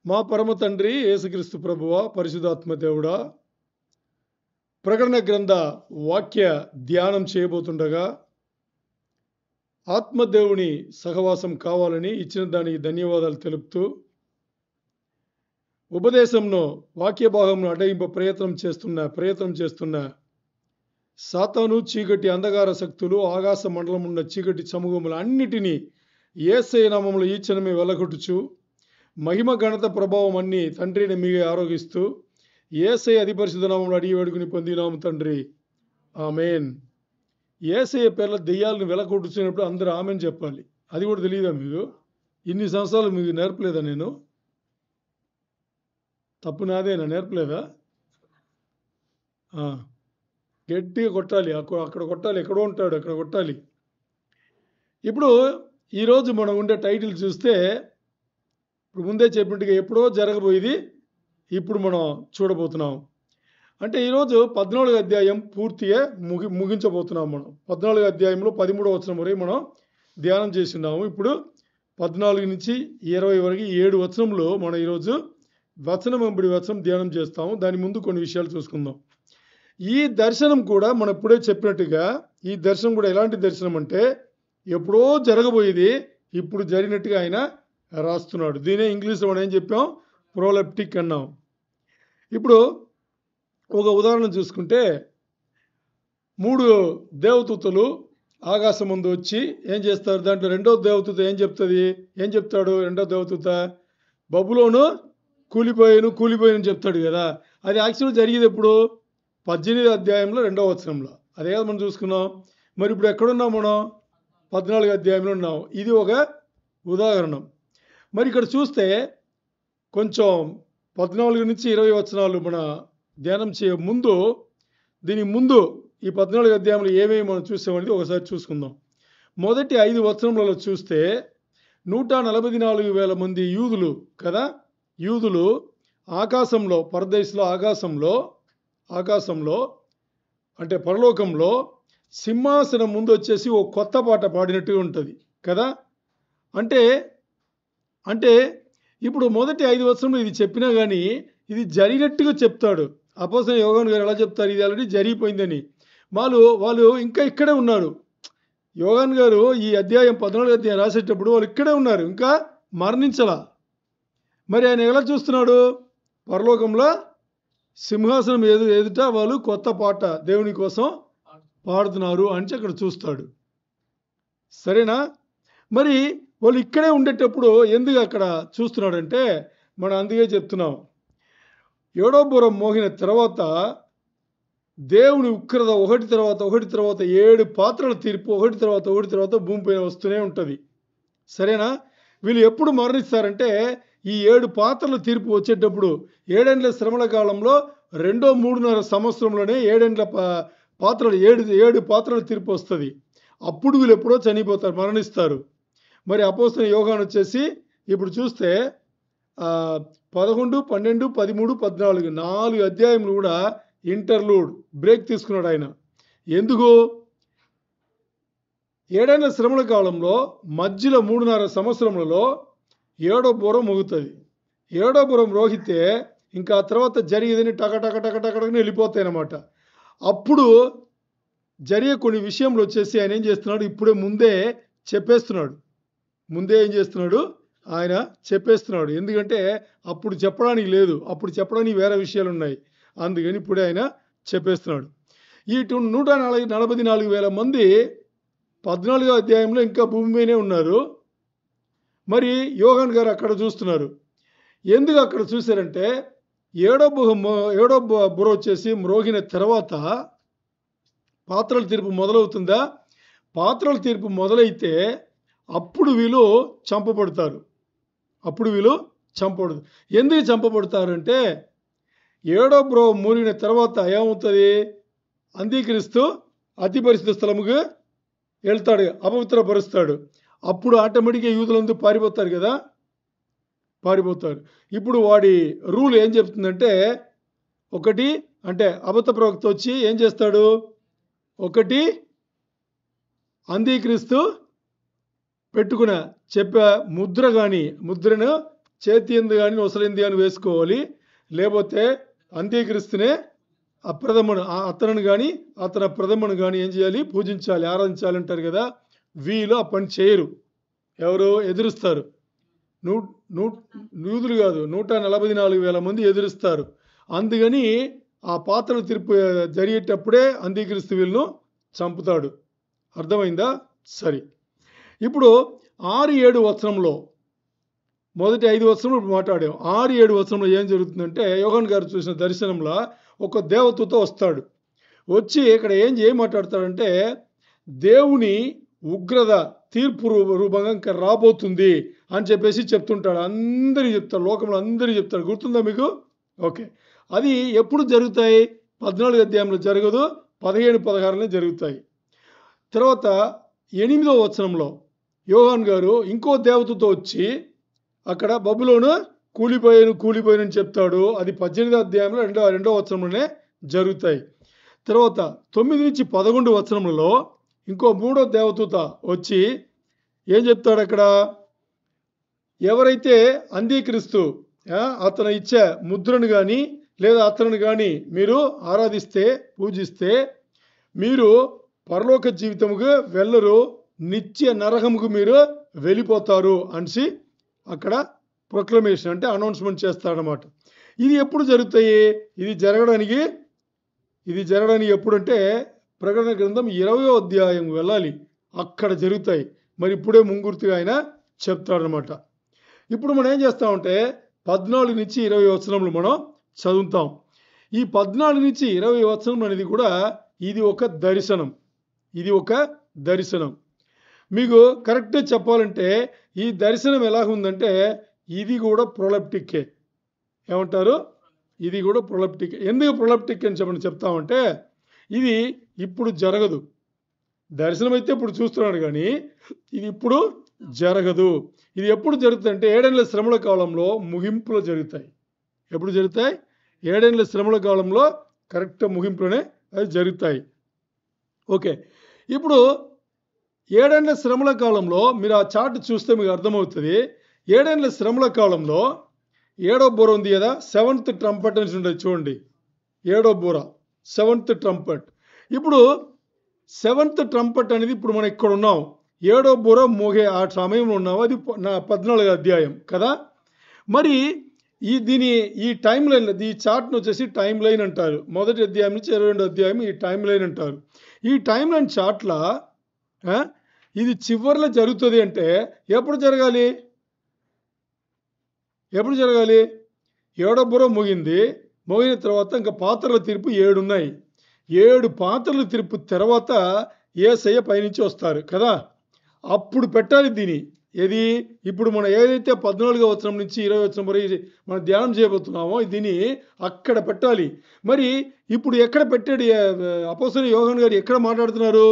మా పరమ తండ్రి యేసుక్రీస్తు ప్రభువా, పరిశుద్ధాత్మ దేవుడా, ప్రకటన గ్రంథ వాక్య ధ్యానం చేయబోతుండగా ఆత్మదేవుని సహవాసం కావాలని ఇచ్చిన దానికి ధన్యవాదాలు తెలుపుతూ, ఉపదేశంలో వాక్య భాగంను అడ్డగింప ప్రయత్నం చేస్తున్న సాతాను, చీకటి అంధకార శక్తులు, ఆకాశ మండలం ఉన్న చీకటి సమూహములు అన్నిటినీ యేసయ్య నామములో ఈ క్షణమే వెలగొట్టుచు, మహిమ ఘనత ప్రభావం అన్ని తండ్రిని మీగే ఆరోగిస్తూ, యేసయ్య అతి పరిశుద్ధ నామములో అడిగి వేడుకుని పొందినాము తండ్రి, ఆమేన్. యేసయ్య పేర్ల దెయ్యాలను వెలగొట్టుచున్నప్పుడు అందరూ ఆమెన్ చెప్పాలి. అది కూడా తెలియదా మీకు? ఇన్ని సంవత్సరాలు మీకు నేర్పలేదా? నేను తప్పు నాదేనా? నేర్పలేదా? గట్టిగా కొట్టాలి. అక్కడ కొట్టాలి. ఎక్కడో ఉంటాడు, అక్కడ కొట్టాలి. ఇప్పుడు ఈరోజు మనం ఉండే టైటిల్ చూస్తే, ఇప్పుడు ముందే చెప్పినట్టుగా ఎప్పుడో జరగబోయేది ఇప్పుడు మనం చూడబోతున్నాం. అంటే ఈరోజు 14వ అధ్యాయం పూర్తిగా ముగించబోతున్నాం. మనం 14వ అధ్యాయంలో 13వ వచనం వరకు మనం ధ్యానం చేస్తున్నాము. ఇప్పుడు 14 నుంచి 20 వరకు 7 వచనంలో మనం ఈరోజు వచనం వెంబడి వచనం ధ్యానం చేస్తాము. దాని ముందు కొన్ని విషయాలు చూసుకుందాం. ఈ దర్శనం కూడా మనం ఇప్పుడే చెప్పినట్టుగా, ఈ దర్శనం కూడా ఎలాంటి దర్శనం అంటే ఎప్పుడో జరగబోయేది ఇప్పుడు జరిగినట్టుగా ఆయన రాస్తున్నాడు. దీనే ఇంగ్లీష్లో మనం ఏం చెప్పాం? ప్రోలెప్టిక్ అన్నాం. ఇప్పుడు ఒక ఉదాహరణ చూసుకుంటే, 3 దేవదూతలు ఆకాశం ముందు వచ్చి ఏం చేస్తారు? దాంట్లో రెండో దేవదూత ఏం చెప్తాడు? రెండో దేవదూత బబులోను కూలిపోయాను చెప్తాడు కదా. అది యాక్చువల్ జరిగేది ఎప్పుడు? 18వ అధ్యాయంలో 2వ వచనంలో. అదే కదా మనం చూసుకున్నాం. మరి ఇప్పుడు ఎక్కడున్నాం? మనం 14వ అధ్యాయంలో ఉన్నాం. ఇది ఒక ఉదాహరణ. మరి ఇక్కడ చూస్తే కొంచెం 14 నుంచి 20 వచనాలు మన ధ్యానం ముందు, దీని ముందు ఈ 14వ అధ్యాయంలో ఏమేమి మనం చూసామనేది ఒకసారి చూసుకుందాం. మొదటి 5 వచనములలో చూస్తే 144,000 మంది యూదులు కదా, యూదులు ఆకాశంలో, పరదేశంలో ఆకాశంలో అంటే పరలోకంలో సింహాసనం ముందు వచ్చేసి ఓ కొత్త పాట పాడినట్టుగా ఉంటుంది కదా. అంటే ఇప్పుడు మొదటి 5 వచనంలో ఇది చెప్పినా కానీ ఇది జరిగినట్టుగా చెప్తాడు. అపోస్తలుడైన యోహాను గారు ఎలా చెప్తారు? ఇది ఆల్రెడీ జరిగిపోయిందని. వాళ్ళు ఇంకా ఇక్కడే ఉన్నారు. యోహాను గారు ఈ అధ్యాయం 14వ అధ్యాయం రాసేటప్పుడు వాళ్ళు ఇక్కడే ఉన్నారు, ఇంకా మరణించలా. మరి ఆయన ఎలా చూస్తున్నాడు? పరలోకంలో సింహాసనం ఎదుట వాళ్ళు కొత్త పాట దేవుని కోసం పాడుతున్నారు అని అక్కడ చూస్తాడు. సరేనా? మరి వాళ్ళు ఇక్కడే ఉండేటప్పుడు ఎందుకు అక్కడ చూస్తున్నాడంటే, మనం అందుకే చెప్తున్నాం, 7వ బుర్ర మోగిన తర్వాత దేవుని ఉగ్రత ఒకటి తర్వాత 7 పాత్రల తీర్పు ఒకటి తర్వాత భూమిపైన వస్తూనే ఉంటుంది. సరేనా? వీళ్ళు ఎప్పుడు మరణిస్తారంటే, ఈ 7 పాత్రల తీర్పు వచ్చేటప్పుడు 7 ఏండ్ల శ్రమల కాలంలో 3.5 సంవత్సరంలోనే 7 పాత్రల తీర్పు వస్తుంది. అప్పుడు వీళ్ళు ఎప్పుడో చనిపోతారు, మరణిస్తారు. మరి అపోస్తలుడైన యోహాను వచ్చేసి ఇప్పుడు చూస్తే 11, 12, 13, 14 4 అధ్యాయములు కూడా ఇంటర్లూడ్ బ్రేక్ తీసుకున్నాడు ఆయన. ఎందుకు? 7 ఏండ్ల శ్రమల కాలంలో మధ్యలో 3.5 సంవత్సరములలో 7వ బుర్ర మోగుతుంది. 7వ బుర్ర మోగితే ఇంకా తర్వాత జరిగేదని టకటకని వెళ్ళిపోతాయి అన్నమాట. అప్పుడు జరిగే కొన్ని విషయంలో వచ్చేసి ఆయన ఏం చేస్తున్నాడు? ఇప్పుడే ముందే చెప్పేస్తున్నాడు. ఆయన చెప్పేస్తున్నాడు. ఎందుకంటే అప్పుడు చెప్పడానికి లేదు, అప్పుడు చెప్పడానికి వేరే విషయాలు ఉన్నాయి. అందుకని ఇప్పుడే ఆయన చెప్పేస్తున్నాడు. ఈ 144,000 మంది 14వ అధ్యాయంలో ఇంకా భూమి మీదనే ఉన్నారు. మరి యోహాను గారు అక్కడ చూస్తున్నారు. ఎందుకు అక్కడ చూశారంటే, 7వ బుర్ర వచ్చేసి మ్రోగిన తర్వాత పాత్రల తీర్పు మొదలవుతుందా? పాత్రల తీర్పు మొదలైతే అప్పుడు వీళ్ళు చంపబడతారు. ఎందుకు చంపబడతారంటే, 7వ బుర్ర మూలిన తర్వాత ఏమవుతుంది? అంత్యక్రీస్తు అతి పరిశుద్ధ స్థలముకు వెళ్తాడు, అపవిత్రపరుస్తాడు. అప్పుడు ఆటోమేటిక్గా యూదులందరూ పారిపోతారు కదా, పారిపోతారు. ఇప్పుడు వాడి రూల్ ఏం చెప్తుందంటే, ఒకటి అంటే అబద్ధ ప్రవక్త వచ్చి ఏం చేస్తాడు? ఒకటి అంత్యక్రీస్తు పెట్టుకున్న చెప్పే ముద్రను చేతి ఎందు కానీ నొసలింది అని వేసుకోవాలి. లేకపోతే అంత్యక్రిస్తునే అతను కానీ అతని ప్రథమను కానీ ఏం చేయాలి? పూజించాలి, ఆరాధించాలి అంటారు కదా. వీళ్ళు ఆ పని చేయరు. ఎవరు? ఎదురుస్తారు. యూదులు కాదు, 144,000 మంది ఎదురుస్తారు. అందుకని ఆ పాత్రలు తీర్పు జరిగేటప్పుడే అంత్యక్రిస్తు వీళ్ళను చంపుతాడు. అర్థమైందా? సరే. ఇప్పుడు 6-7 వచనంలో, మొదటి 5 వచనంలో మాట్లాడాం. 6-7 వచనంలో ఏం జరుగుతుందంటే, యోహాను గారు చూసిన దర్శనంలో ఒక దేవదూత వస్తాడు. వచ్చి ఇక్కడ ఏం మాట్లాడతాడంటే, దేవుని ఉగ్రత తీర్పు రూపంగా ఇంకా రాబోతుంది అని చెప్పేసి చెప్తుంటాడు. అందరికీ చెప్తాడు, లోకంలో అందరికీ చెప్తాడు. గుర్తుందా మీకు? ఓకే. అది ఎప్పుడు జరుగుతాయి? 14 అధ్యాయంలో జరగదు, 15, 16 జరుగుతాయి. తర్వాత 8వ వచనంలో యోహాను గారు ఇంకో దేవతతో వచ్చి అక్కడ బబులోను కూలిపోయాను చెప్తాడు. అది 18వ అధ్యాయంలో 2వ వచనంలోనే జరుగుతాయి. తర్వాత 9-11 వచనంలో ఇంకో 3వ దేవదూత వచ్చి ఏం చెప్తాడు అక్కడ? ఎవరైతే అంత్యక్రిస్తు అతను ఇచ్చే ముద్రను కానీ లేదా అతను కానీ మీరు ఆరాధిస్తే, పూజిస్తే మీరు పరలోక జీవితముకు వెళ్ళరు, నిత్య నరకముకు మీరు వెళ్ళిపోతారు అనేసి అక్కడ ప్రొక్లమేషన్ అంటే అనౌన్స్మెంట్ చేస్తాడనమాట. ఇది ఎప్పుడు జరుగుతాయి? ఇది జరగడానికి ఎప్పుడంటే ప్రకటన గ్రంథం 20వ అధ్యాయం వెళ్ళాలి, అక్కడ జరుగుతాయి. మరి ఇప్పుడే ముంగుర్తిగా ఆయన చెప్తాడనమాట. ఇప్పుడు మనం ఏం చేస్తామంటే 14-20 వచనములు మనం చదువుతాం. ఈ 14-20 వచనం అనేది కూడా ఇది ఒక దర్శనం. మీకు కరెక్ట్గా చెప్పాలంటే ఈ దర్శనం ఎలా ఉందంటే ఇది కూడా ప్రొలెప్టిక్కే. ఏమంటారు? ఇది కూడా ప్రొలెప్టిక్. ఎందుకు ప్రొలెప్టిక్ అని చెప్తామంటే ఇది ఇప్పుడు జరగదు. దర్శనం అయితే ఇప్పుడు చూస్తున్నాడు కానీ ఇది ఇప్పుడు జరగదు. ఇది ఎప్పుడు జరుగుతుందంటే 7 ఏళ్ల శ్రమల కాలంలో ముగింపులో జరుగుతాయి. ఎప్పుడు జరుగుతాయి? 7 ఏళ్ల శ్రమల కాలంలో కరెక్ట్ ముగింపులోనే అది జరుగుతాయి. ఓకే. ఇప్పుడు 7 ఏళ్ల శ్రమల కాలంలో మీరు ఆ చార్ట్ చూస్తే మీకు అర్థమవుతుంది. 7 ఏళ్ల శ్రమల కాలంలో 7వ బూర ఉంది కదా, 7th ట్రంపెట్ అని ఉంటుంది చూడండి. 7వ బూర, 7th ట్రంపెట్. ఇప్పుడు 7th ట్రంపెట్ అనేది ఇప్పుడు మనం ఇక్కడ ఉన్నాం. 7వ బూర మోగే ఆ సమయంలో ఉన్నాము. అది 14వ అధ్యాయం కదా. మరి ఈ టైం లైన్, ఈ చార్ట్ను వచ్చేసి టైం లైన్ అంటారు. మొదటి అధ్యాయం నుంచి 22వ అధ్యాయం ఈ టైం లైన్ అంటారు. ఈ టైం లైన్ చార్ట్ల ఇది చివరిలో జరుగుతుంది అంటే ఎప్పుడు జరగాలి? 7వ బూర మోగిన తర్వాత ఇంకా పాత్రల తీర్పు 7 ఉన్నాయి. 7 పాత్రల తీర్పు తర్వాత యేసయ్య పైనుంచి వస్తారు కదా. అప్పుడు పెట్టాలి దీని. ఏది? ఇప్పుడు మనం ఏదైతే 14వ వచనం నుంచి 20వ వచనం వరకు మనం ధ్యానం చేయబోతున్నామో దీన్ని అక్కడ పెట్టాలి. మరి ఇప్పుడు ఎక్కడ పెట్టాడు అపోస్తలుడు యోహాను గారు? ఎక్కడ మాట్లాడుతున్నారు?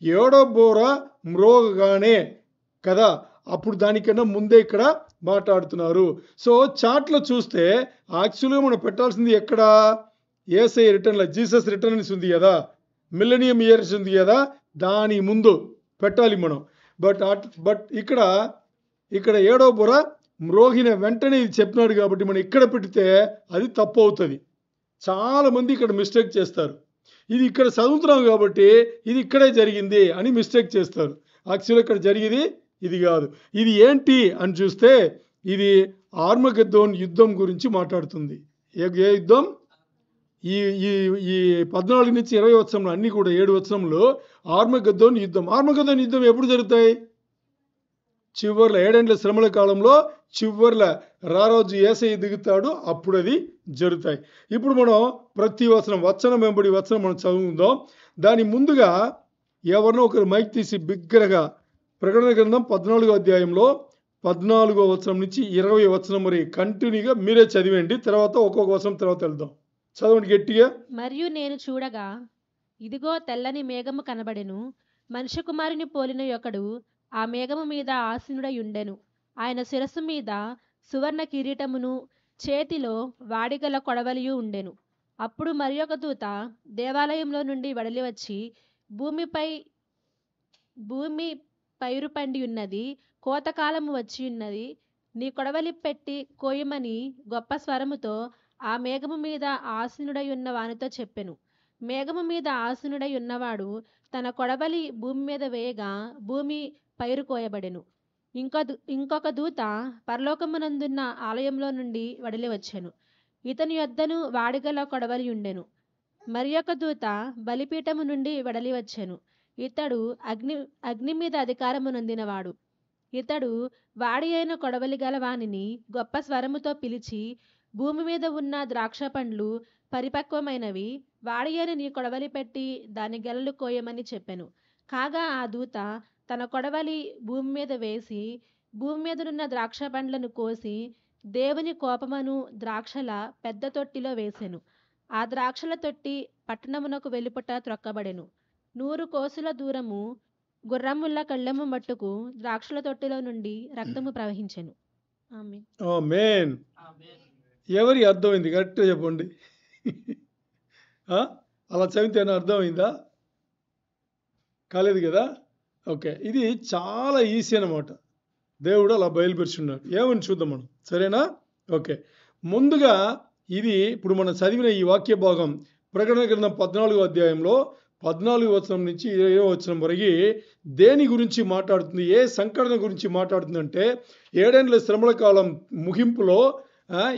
7వ బూర మ్రోగగానే కదా, అప్పుడు దానికన్నా ముందే ఇక్కడ మాట్లాడుతున్నారు. సో చార్ట్లో చూస్తే యాక్చువల్గా మనం పెట్టాల్సింది ఎక్కడ? యేసయ్య రిటర్న్లో, జీసస్ రిటర్న్స్ ఉంది కదా, మిల్లెనియం ఇయర్స్ ఉంది కదా, దాని ముందు పెట్టాలి మనం. బట్ ఇక్కడ 7వ బూర మ్రోగిన వెంటనే ఇది చెప్పినాడు కాబట్టి మనం ఇక్కడ పెడితే అది తప్పు అవుతుంది. చాలామంది ఇక్కడ మిస్టేక్ చేస్తారు. ఇది ఇక్కడ చదువుతున్నాం కాబట్టి ఇది ఇక్కడే జరిగింది అని మిస్టేక్ చేస్తారు. యాక్చువల్గా ఇక్కడ జరిగేది ఇది కాదు. ఇది ఏంటి అని చూస్తే ఇది ఆర్మగెద్దోన్ యుద్ధం గురించి మాట్లాడుతుంది. ఏ యుద్ధం? ఈ 14-20 వచనంలో అన్నీ కూడా 7 వచనంలో ఆర్మగెద్దోన్ యుద్ధం. ఆర్మగెద్దోన్ యుద్ధం ఎప్పుడు జరుగుతాయి? చివర్ల 7 ఏళ్ల శ్రమల కాలంలో చివర్ల రారోజు యేసయ్య దిగుతాడు, అప్పుడు అది జరుగుతాయి. ఇప్పుడు మనం ప్రతి వచనం వెంబడి వచనం మనం చదువుకుందాం. దాని ముందుగా ఎవరినో ఒకరు మైక్ తీసి బిగ్గరగా ప్రకటన గ్రంథం 14వ అధ్యాయంలో 14వ వచనం నుంచి 20వ వచనం మరి కంటిన్యూగా మీరే చదివండి. తర్వాత ఒక్కొక్క వచనం తర్వాత వెళ్దాం. చదవండి గట్టిగా. మరియు నేను చూడగా ఇదిగో తెల్లని మేఘము కనబడెను. మనుష్య కుమారుని పోలిన ఒకడు ఆ మేఘము మీద ఆసీనుడై ఉండెను. ఆయన శిరస్సు మీద సువర్ణ కిరీటమును, చేతిలో వాడిగల కొడవలియు ఉండెను. అప్పుడు మరి ఒక దూత దేవాలయంలో నుండి వెడలి వచ్చి భూమి పైరు పండి ఉన్నది, కోతకాలము వచ్చి ఉన్నది, నీ కొడవలి పెట్టి కోయమని గొప్ప స్వరముతో ఆ మేఘము మీద ఆసీనుడై ఉన్న వానితో చెప్పెను. మేఘము మీద ఆసీనుడై ఉన్నవాడు తన కొడవలి భూమి మీద వేయగా భూమి పైరు కోయబడెను. ఇంకొక దూత పరలోకమునందున్న ఆలయంలో నుండి వడిలి వచ్చెను. ఇతని యొద్దను వాడిగల కొడవలి ఉండెను. మరి ఒక దూత బలిపీఠము నుండి వెడలి వచ్చెను. ఇతడు అగ్ని మీద అధికారము నొందినవాడు. ఇతడు వాడి అయిన కొడవలి గల వానిని గొప్ప స్వరముతో పిలిచి, భూమి మీద ఉన్న ద్రాక్ష పండ్లు పరిపక్వమైనవి, వాడి అయిన నీ కొడవలి పెట్టి దాని గెలలు కోయమని చెప్పెను. కాగా ఆ దూత తన కొడవలి భూమి మీద వేసి భూమి మీదనున్న ద్రాక్ష పండ్లను కోసి దేవుని కోపమను ద్రాక్షల పెద్ద తొట్టిలో వేసెను. ఆ ద్రాక్షల తొట్టి పట్టణమునకు వెలుపట త్రొక్కబడెను. 100 కోసుల దూరము గుర్రముల కళ్ళెము మట్టుకు ద్రాక్షల తొట్టిలో నుండి రక్తము ప్రవహించెను. ఆమేన్. ఆమేన్. ఎవరి అర్థమైంది? కరెక్ట్గా చెప్పండి. ఆ? అలా చదివితే అర్థమైందా? కాలేదు కదా? ఓకే, ఇది చాలా ఈజీ అన్నమాట. దేవుడు అలా బయలుపరుచున్నాడు. ఏమని చూద్దాం మనం, సరేనా? ఓకే, ముందుగా ఇది ఇప్పుడు మనం చదివిన ఈ వాక్య భాగం ప్రకటన గ్రంథం 14వ అధ్యాయంలో 14వ వచనం నుంచి 20వ వచనం వరకు దేని గురించి మాట్లాడుతుంది, ఏ సంకటన గురించి మాట్లాడుతుందంటే, 7 ఏళ్ల శ్రమల కాలం ముగింపులో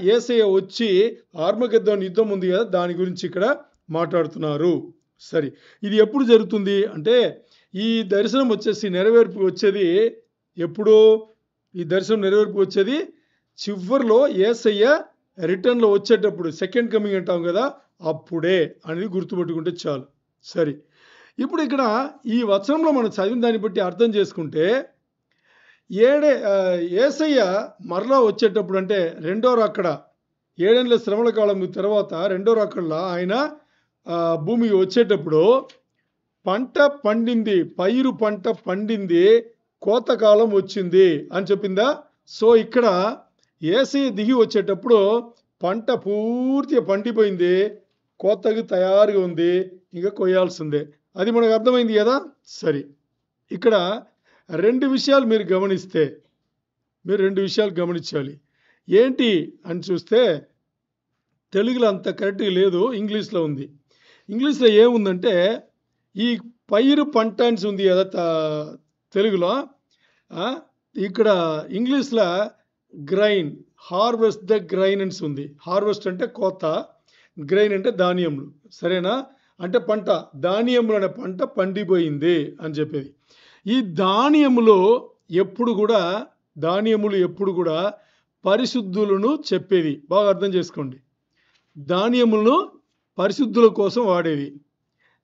యేసయ్య వచ్చి ఆర్మగెద్దోన్ యుద్ధం ఉంది కదా, దాని గురించి ఇక్కడ మాట్లాడుతున్నారు. సరే, ఇది ఎప్పుడు జరుగుతుంది అంటే, ఈ దర్శనం వచ్చేసి నెరవేర్పు వచ్చేది ఎప్పుడు? ఈ దర్శనం నెరవేర్పు వచ్చేది చివరిలో యేసయ్య రిటర్న్లో వచ్చేటప్పుడు, సెకండ్ కమింగ్ అంటాం కదా, అప్పుడే అనేది గుర్తుపెట్టుకుంటే చాలు. సరే, ఇప్పుడు ఇక్కడ ఈ వచనంలో మనం చదివిన దాన్ని బట్టి అర్థం చేసుకుంటే, యేసయ్య మరలా వచ్చేటప్పుడు అంటే రెండో రాకడ, 7 ఏళ్ల శ్రమల కాలం తర్వాత రెండో రాకడలో ఆయన భూమికి వచ్చేటప్పుడు పంట పండింది, పైరు పంట పండింది, కోతకాలం వచ్చింది అని చెప్పిందా? సో ఇక్కడ యేసయ్య దిగి వచ్చేటప్పుడు పంట పూర్తిగా పండిపోయింది, కోతకు తయారుగా ఉంది, ఇంకా కొయ్యాల్సిందే. అది మనకు అర్థమైంది కదా? సరే, ఇక్కడ 2 విషయాలు మీరు రెండు విషయాలు గమనించాలి. ఏంటి అని చూస్తే, తెలుగులో అంత కరెక్ట్గా లేదు, ఇంగ్లీష్లో ఉంది. ఇంగ్లీష్లో ఏముందంటే, ఈ పైరు పంట అని ఉంది కదా తెలుగులో, ఇక్కడ ఇంగ్లీష్లో గ్రైన్, హార్వెస్ట్ ద గ్రైన్ అని ఉంది. హార్వెస్ట్ అంటే కోత, గ్రైన్ అంటే ధాన్యములు, సరేనా? అంటే పంట, ధాన్యములు అనే పంట పండిపోయింది అని చెప్పేది. ఈ ధాన్యములు ఎప్పుడు కూడా పరిశుద్ధులను చెప్పేది. బాగా అర్థం చేసుకోండి. ధాన్యములను పరిశుద్ధుల కోసం వాడేది,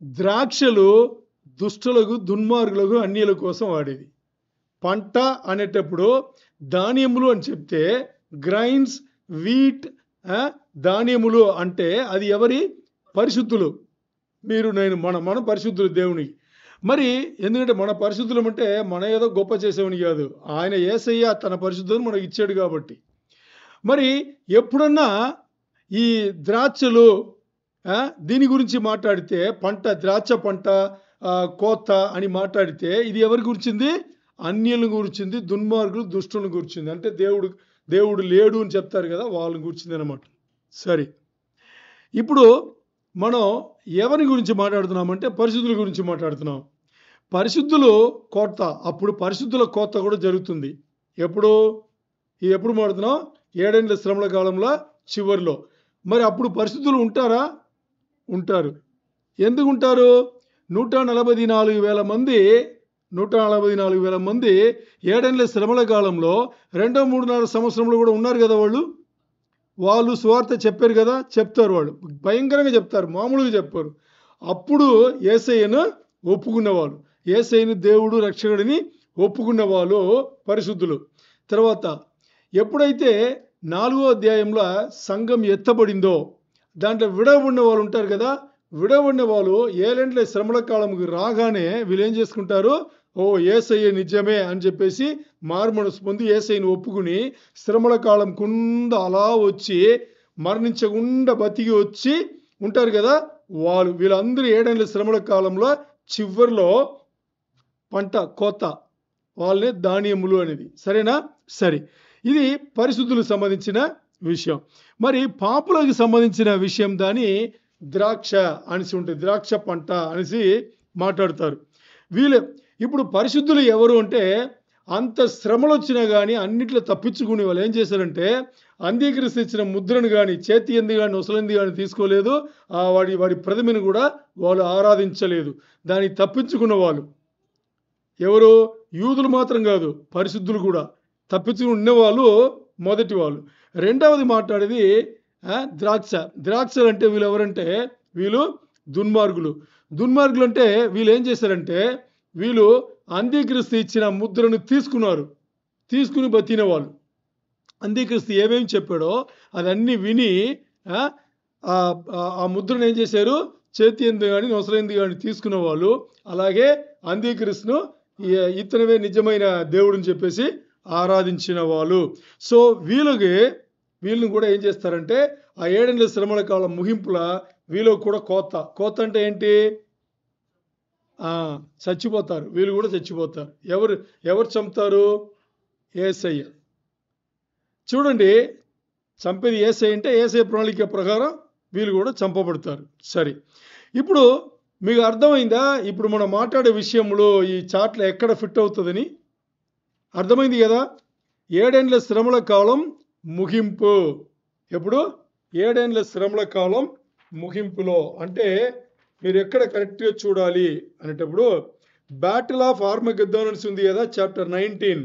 ద్రాక్షలు దుష్టులకు, దుర్మార్గులకు, అన్యుల కోసం వాడేది. పంట అనేటప్పుడు ధాన్యములు అని చెప్తే, గ్రైన్స్, వీట్, ధాన్యములు అంటే అది ఎవరి? పరిశుద్ధులు. మీరు, నేను, మనం పరిశుద్ధులు దేవునికి. మరి ఎందుకంటే మన పరిశుద్ధులం అంటే మన ఏదో గొప్ప చేసేవని కాదు, ఆయన యేసయ్య తన పరిశుద్ధులను మనకు ఇచ్చాడు కాబట్టి. మరి ఎప్పుడన్నా ఈ ద్రాక్షలు దీని గురించి మాట్లాడితే, పంట, ద్రాక్ష పంట కోత అని మాట్లాడితే, ఇది ఎవరి గురించింది? అన్యులను గురించింది, దుర్మార్గులు, దుష్టులను గురించింది. అంటే దేవుడు లేడు అని చెప్తారు కదా, వాళ్ళని గురించింది అనమాట. సరే, ఇప్పుడు మనం ఎవరి గురించి మాట్లాడుతున్నామంటే పరిశుద్ధుల గురించి మాట్లాడుతున్నాం. పరిశుద్ధులు కోత, అప్పుడు పరిశుద్ధుల కోత కూడా జరుగుతుంది. ఎప్పుడు మాట్లాడుతున్నాం? 7 ఏళ్ల శ్రమల కాలంలో చివరిలో. మరి అప్పుడు పరిశుద్ధులు ఉంటారా? ఉంటారు. ఎందుకు ఉంటారు? 144,000 మంది 144,000 మంది 7 ఏళ్ల శ్రమల కాలంలో 2-3.5 సంవత్సరంలో కూడా ఉన్నారు కదా. వాళ్ళు సువార్త చెప్పారు కదా, చెప్తారు, వాళ్ళు భయంకరంగా చెప్తారు, మామూలుగా చెప్పారు. అప్పుడు యేసయ్యను ఒప్పుకున్నవాళ్ళు, యేసయ్యను దేవుడు రక్షకుడిని ఒప్పుకున్న వాళ్ళు పరిశుద్ధులు. తర్వాత ఎప్పుడైతే 4వ అధ్యాయంలో సంఘం ఎత్తబడిందో, దాంట్లో విడవబడిన వాళ్ళు ఉంటారు కదా, విడవబడిన వాళ్ళు 7 ఏళ్ల శ్రమల కాలంకి రాగానే వీళ్ళు ఏం చేసుకుంటారు? ఓ, యేసయ్య నిజమే అని చెప్పేసి మారుమనసు పొంది యేసయ్యను ఒప్పుకుని శ్రమల కాలం కుండ అలా వచ్చి మరణించకుండా బతికి వచ్చి ఉంటారు కదా, వీళ్ళందరూ 7 ఏళ్ల శ్రమల కాలంలో చివరిలో పంట కోత, వాళ్ళనే ధాన్యములు అనేది. సరేనా? సరే, ఇది పరిశుద్ధులకు సంబంధించిన విషయం. మరి పాపులకు సంబంధించిన విషయం దాని ద్రాక్ష అనేసి ఉంటుంది, ద్రాక్ష పంట అనేసి మాట్లాడతారు. వీళ్ళు ఇప్పుడు పరిశుద్ధులు ఎవరు అంటే, అంత శ్రమలు వచ్చినా కానీ అన్నిట్లో తప్పించుకునే వాళ్ళు ఏం చేశారంటే, అంగీకరిస్తే ఇచ్చిన ముద్రను కానీ, చేతి ఎందు కానీ, నొసలంది కానీ తీసుకోలేదు. వాడి ప్రతిమను కూడా వాళ్ళు ఆరాధించలేదు. దాన్ని తప్పించుకున్న వాళ్ళు ఎవరు? యూదులు మాత్రం కాదు, పరిశుద్ధులు కూడా తప్పించుకుని ఉండేవాళ్ళు మొదటి వాళ్ళు. రెండవది మాట్లాడేది ద్రాక్షలు అంటే వీళ్ళు ఎవరంటే, వీళ్ళు దుర్మార్గులు. దుర్మార్గులు అంటే వీళ్ళు ఏం చేశారంటే, వీళ్ళు అంగీకరిస్తే ఇచ్చిన ముద్రను తీసుకుని బతికిన వాళ్ళు. అంగీకరిస్తే ఏమేమి చెప్పాడో అదన్నీ విని ఆ ముద్రను ఏం చేశారు? చేతి ఎందు కానీ నొసలైంది కానీ తీసుకున్న వాళ్ళు. అలాగే అంగీకరిస్తును ఇతనవే నిజమైన దేవుడిని చెప్పేసి ఆరాధించిన వాళ్ళు. సో వీళ్ళని కూడా ఏం చేస్తారంటే, ఆ 7 ఏళ్ల శ్రమల కాలం ముగింపుల వీళ్ళు కూడా కోత అంటే ఏంటి? చచ్చిపోతారు. వీళ్ళు కూడా చచ్చిపోతారు. ఎవరు చంపుతారు? యేసయ్య. చూడండి, చంపేది యేసయ్య అంటే యేసయ్య ప్రణాళిక ప్రకారం వీళ్ళు కూడా చంపబడతారు. సరే, ఇప్పుడు మీకు అర్థమైందా? ఇప్పుడు మనం మాట్లాడే విషయంలో ఈ చాట్లో ఎక్కడ ఫిట్ అవుతుందని అర్థమైంది కదా? 7 ఏళ్ల శ్రమల కాలం ముగింపు. ఎప్పుడు? 7 ఏళ్ల శ్రమల కాలం ముగింపులో. అంటే మీరు ఎక్కడ కరెక్ట్గా చూడాలి అనేటప్పుడు, బ్యాటిల్ ఆఫ్ ఆర్మగెద్దోన్ అని ఉంది కదా, చాప్టర్ 19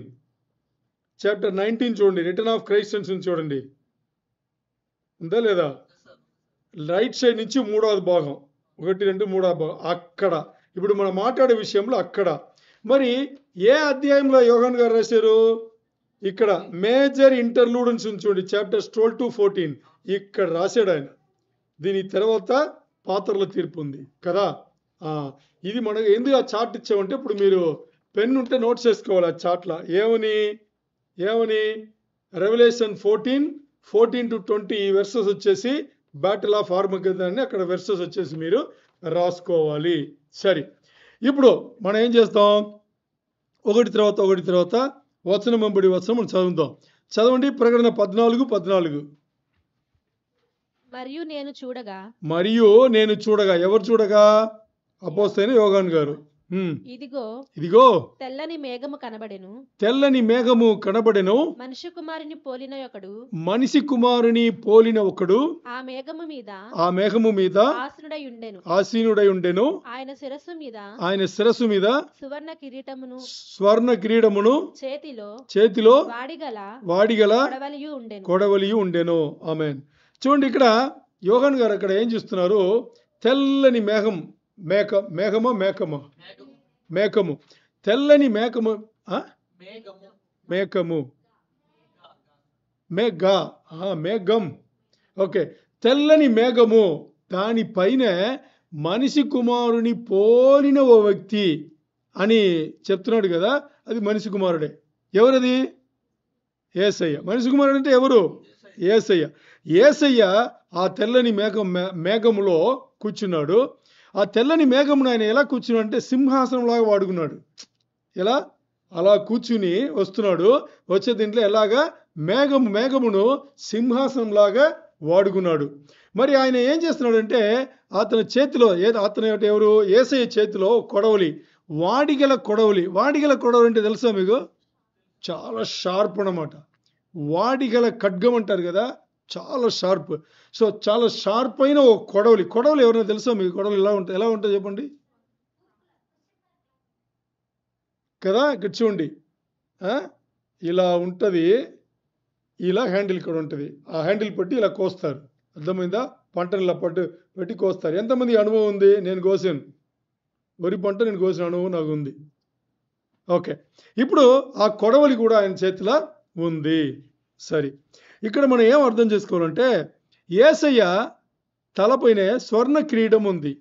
చూడండి. రిటర్న్ ఆఫ్ క్రైస్ట్ అని చూడండి, ఉందా లేదా? రైట్ సైడ్ నుంచి 3వ భాగం, 1, 2, 3వ భాగం అక్కడ. ఇప్పుడు మనం మాట్లాడే విషయంలో అక్కడ. మరి ఏ అధ్యాయంలో యోహాన్ గారు రాశారు? ఇక్కడ మేజర్ ఇంటర్లూడ్ అని చూడండి, చాప్టర్స్ 12 to 14 ఇక్కడ రాశాడు ఆయన. దీని తర్వాత పాత్రల తీర్పు ఉంది కదా. ఇది మనకు ఎందుకు ఆ చార్ట్ ఇచ్చామంటే, ఇప్పుడు మీరు పెన్ ఉంటే నోట్స్ చేసుకోవాలి. ఆ చార్ట్లో ఏమని రెవల్యూషన్ 14 to 20 ఈ వెర్సెస్ వచ్చేసి బ్యాటిల్ ఆఫ్ ఆర్మగెద్దోన్ అని అక్కడ వెర్సెస్ వచ్చేసి మీరు రాసుకోవాలి. సరే, ఇప్పుడు మనం ఏం చేస్తాం? ఒకటి తర్వాత వచనం వెంబడి వచనం మనం చదువుతాం. చదవండి. ప్రకటన 14:14. మరియు నేను చూడగా ఎవరు చూడగా? అపోస్తలుడైన యోహాను గారు. ఇదిగో తెల్లని మేఘము కనబడెను. మనిషి కుమారుని పోలిన ఒకడు ఆ మేఘము మీద ఆసీనుడై ఉండెను. ఆయన శిరస్సు మీద స్వర్ణ కిరీటమును చేతిలో వాడిగల కొడవలియు ఉండెను. ఆమేన్. చూడండి, ఇక్కడ యోహాను గారు అక్కడ ఏం చూస్తున్నారు? తెల్లని మేఘము తెల్లని మేఘము మేఘం. ఓకే, తెల్లని మేఘము, దానిపైన మనిషి కుమారుని పోలిన ఓ వ్యక్తి అని చెప్తున్నాడు కదా. అది మనిషి కుమారుడే. ఎవరది? యేసయ్య. మనిషి కుమారుడు అంటే ఎవరు? యేసయ్య ఆ తెల్లని మేఘములో కూర్చున్నాడు. ఆ తెల్లని మేఘమును ఆయన ఎలా కూర్చున్నాడు అంటే, సింహాసనంలాగా వాడుకున్నాడు. ఎలా? అలా కూర్చుని వస్తున్నాడు. వచ్చే దీంట్లో ఎలాగా? మేఘమును సింహాసనంలాగా వాడుకున్నాడు. మరి ఆయన ఏం చేస్తున్నాడు అంటే, అతని చేతిలో ఎవరు? యేసయ్య చేతిలో కొడవలి, వాడిగల కొడవలి అంటే తెలుసా మీకు? చాలా షార్ప్ అన్నమాట. వాడిగల ఖడ్గం అంటారు కదా, చాలా షార్ప్. సో చాలా షార్ప్ అయిన ఒక కొడవలి ఎవరైనా తెలుసా మీకు? కొడవలి ఎలా ఉంటుంది చెప్పండి కదా. ఇక్కడ చూడండి, ఇలా ఉంటుంది. ఇలా హ్యాండిల్ ఇక్కడ ఉంటుంది. ఆ హ్యాండిల్ పట్టి ఇలా కోస్తారు. అర్థమైందా? పంటను ఇలా పెట్టి కోస్తారు. ఎంతమంది అనుభవం ఉంది? నేను కోసాను, వరి పంట నేను కోసిన అనుభవం నాకు ఉంది. ఓకే, ఇప్పుడు ఆ కొడవలి కూడా ఆయన చేతిలో ఉంది. సరే, ఇక్కడ మనం ఏం అర్థం చేసుకోవాలంటే, యేసయ్య తలపైన స్వర్ణ కిరీటం ఉంది.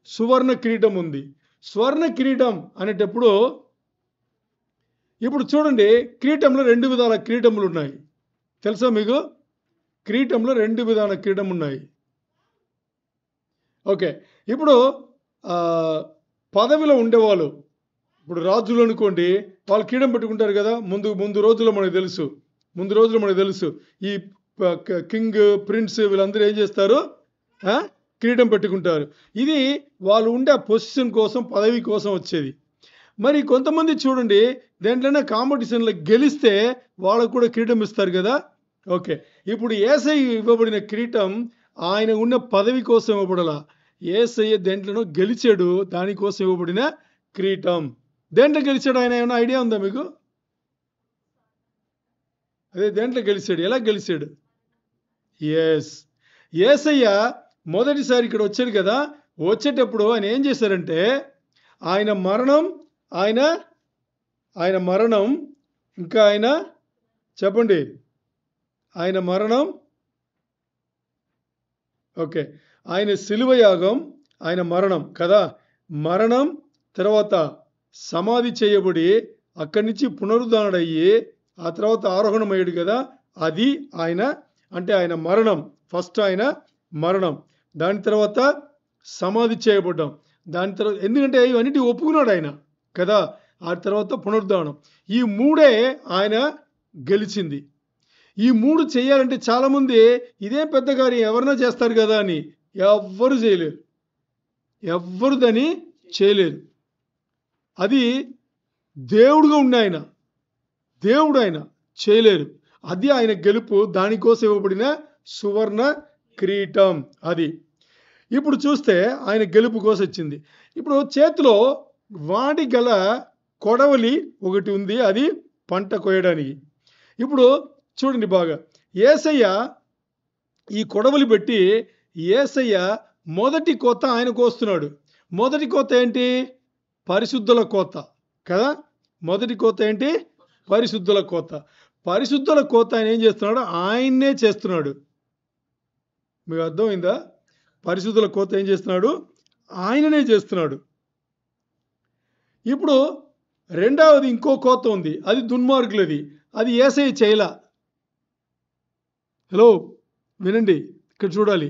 సువర్ణ కిరీటం ఉంది. స్వర్ణ కిరీటం అనేటప్పుడు ఇప్పుడు చూడండి, కిరీటంలో 2 విధాల కిరీటములు ఉన్నాయి. తెలుసా మీకు? కిరీటంలో 2 విధాల కిరీటం ఉన్నాయి. ఓకే, ఇప్పుడు పదవిలో ఉండేవాళ్ళు ఇప్పుడు రాజులు అనుకోండి, వాళ్ళు కిరీటం పెట్టుకుంటారు కదా. ముందు రోజుల్లో మనకు తెలుసు ఈ కింగ్, ప్రిన్స్ వీళ్ళందరూ ఏం చేస్తారు, కిరీటం పెట్టుకుంటారు. ఇది వాళ్ళు ఉండే పొజిషన్ కోసం, పదవి కోసం వచ్చేది. మరి కొంతమంది చూడండి, దేంట్లోనే కాంపిటీషన్లో గెలిస్తే వాళ్ళకు కూడా కిరీటం ఇస్తారు కదా. ఓకే, ఇప్పుడు యేసయ్య ఇవ్వబడిన కిరీటం ఆయన ఉన్న పదవి కోసం ఇవ్వబడాల. యేసయ్య దేంట్లోనో గెలిచాడు, దానికోసం ఇవ్వబడిన కిరీటం. దేంట్లో గెలిచాడు ఆయన, ఏమైనా ఐడియా ఉందా మీకు? అదే దేంట్లో గెలిచాడు, ఎలా గెలిచాడు? యేసయ్య మొదటిసారి ఇక్కడ వచ్చాడు కదా. వచ్చేటప్పుడు ఆయన ఏం చేశారంటే, ఆయన మరణం ఇంకా ఆయన చెప్పండి, ఆయన మరణం, ఓకే, ఆయన శిలువ యాగం, ఆయన మరణం కదా. మరణం తర్వాత సమాధి చేయబడి అక్కడి నుంచి పునరుద్ధరణయ్యి ఆ తర్వాత ఆరోహణమయ్యాడు కదా. అది ఆయన, అంటే ఆయన మరణం, ఫస్ట్ ఆయన మరణం, దాని తర్వాత సమాధి చేయబడ్డాం, దాని తర్వాత ఎందుకంటే ఇవన్నిటి ఒప్పుకున్నాడు ఆయన కదా. ఆ తర్వాత పునరుద్ధరణం, ఈ మూడే ఆయన గెలిచింది. ఈ మూడు చేయాలంటే చాలామంది ఇదేం పెద్ద కార్యం ఎవరైనా చేస్తారు కదా అని, ఎవ్వరు చేయలేరు, ఎవ్వరు దాన్ని చేయలేరు. అది దేవుడుగా ఉన్న ఆయన, దేవుడు ఆయన చేయలేరు. అది ఆయన గెలుపు, దానికోసం ఇవ్వబడిన సువర్ణ కిరీటం అది. ఇప్పుడు చూస్తే ఆయన గెలుపు కోసం వచ్చింది. ఇప్పుడు చేతిలో వాడి గల కొడవలి ఒకటి ఉంది, అది పంట కోయడానికి. ఇప్పుడు చూడండి బాగా, యేసయ్య ఈ కొడవలి పెట్టి యేసయ్య మొదటి కోత ఆయన కోస్తున్నాడు. మొదటి కోత ఏంటి? పరిశుద్ధుల కోత కదా. మొదటి కోత ఏంటి? పరిశుద్ధుల కోత. పరిశుద్ధుల కోత ఆయన ఏం చేస్తున్నాడు? ఆయన్నే చేస్తున్నాడు. మీకు అర్థమైందా? పరిశుద్ధుల కోత ఏం చేస్తున్నాడు? ఆయననే చేస్తున్నాడు. ఇప్పుడు రెండవది ఇంకో కోత ఉంది, అది దుర్మార్గులది, అది యేసయ్య చేయలా. హలో వినండి, ఇక్కడ చూడాలి,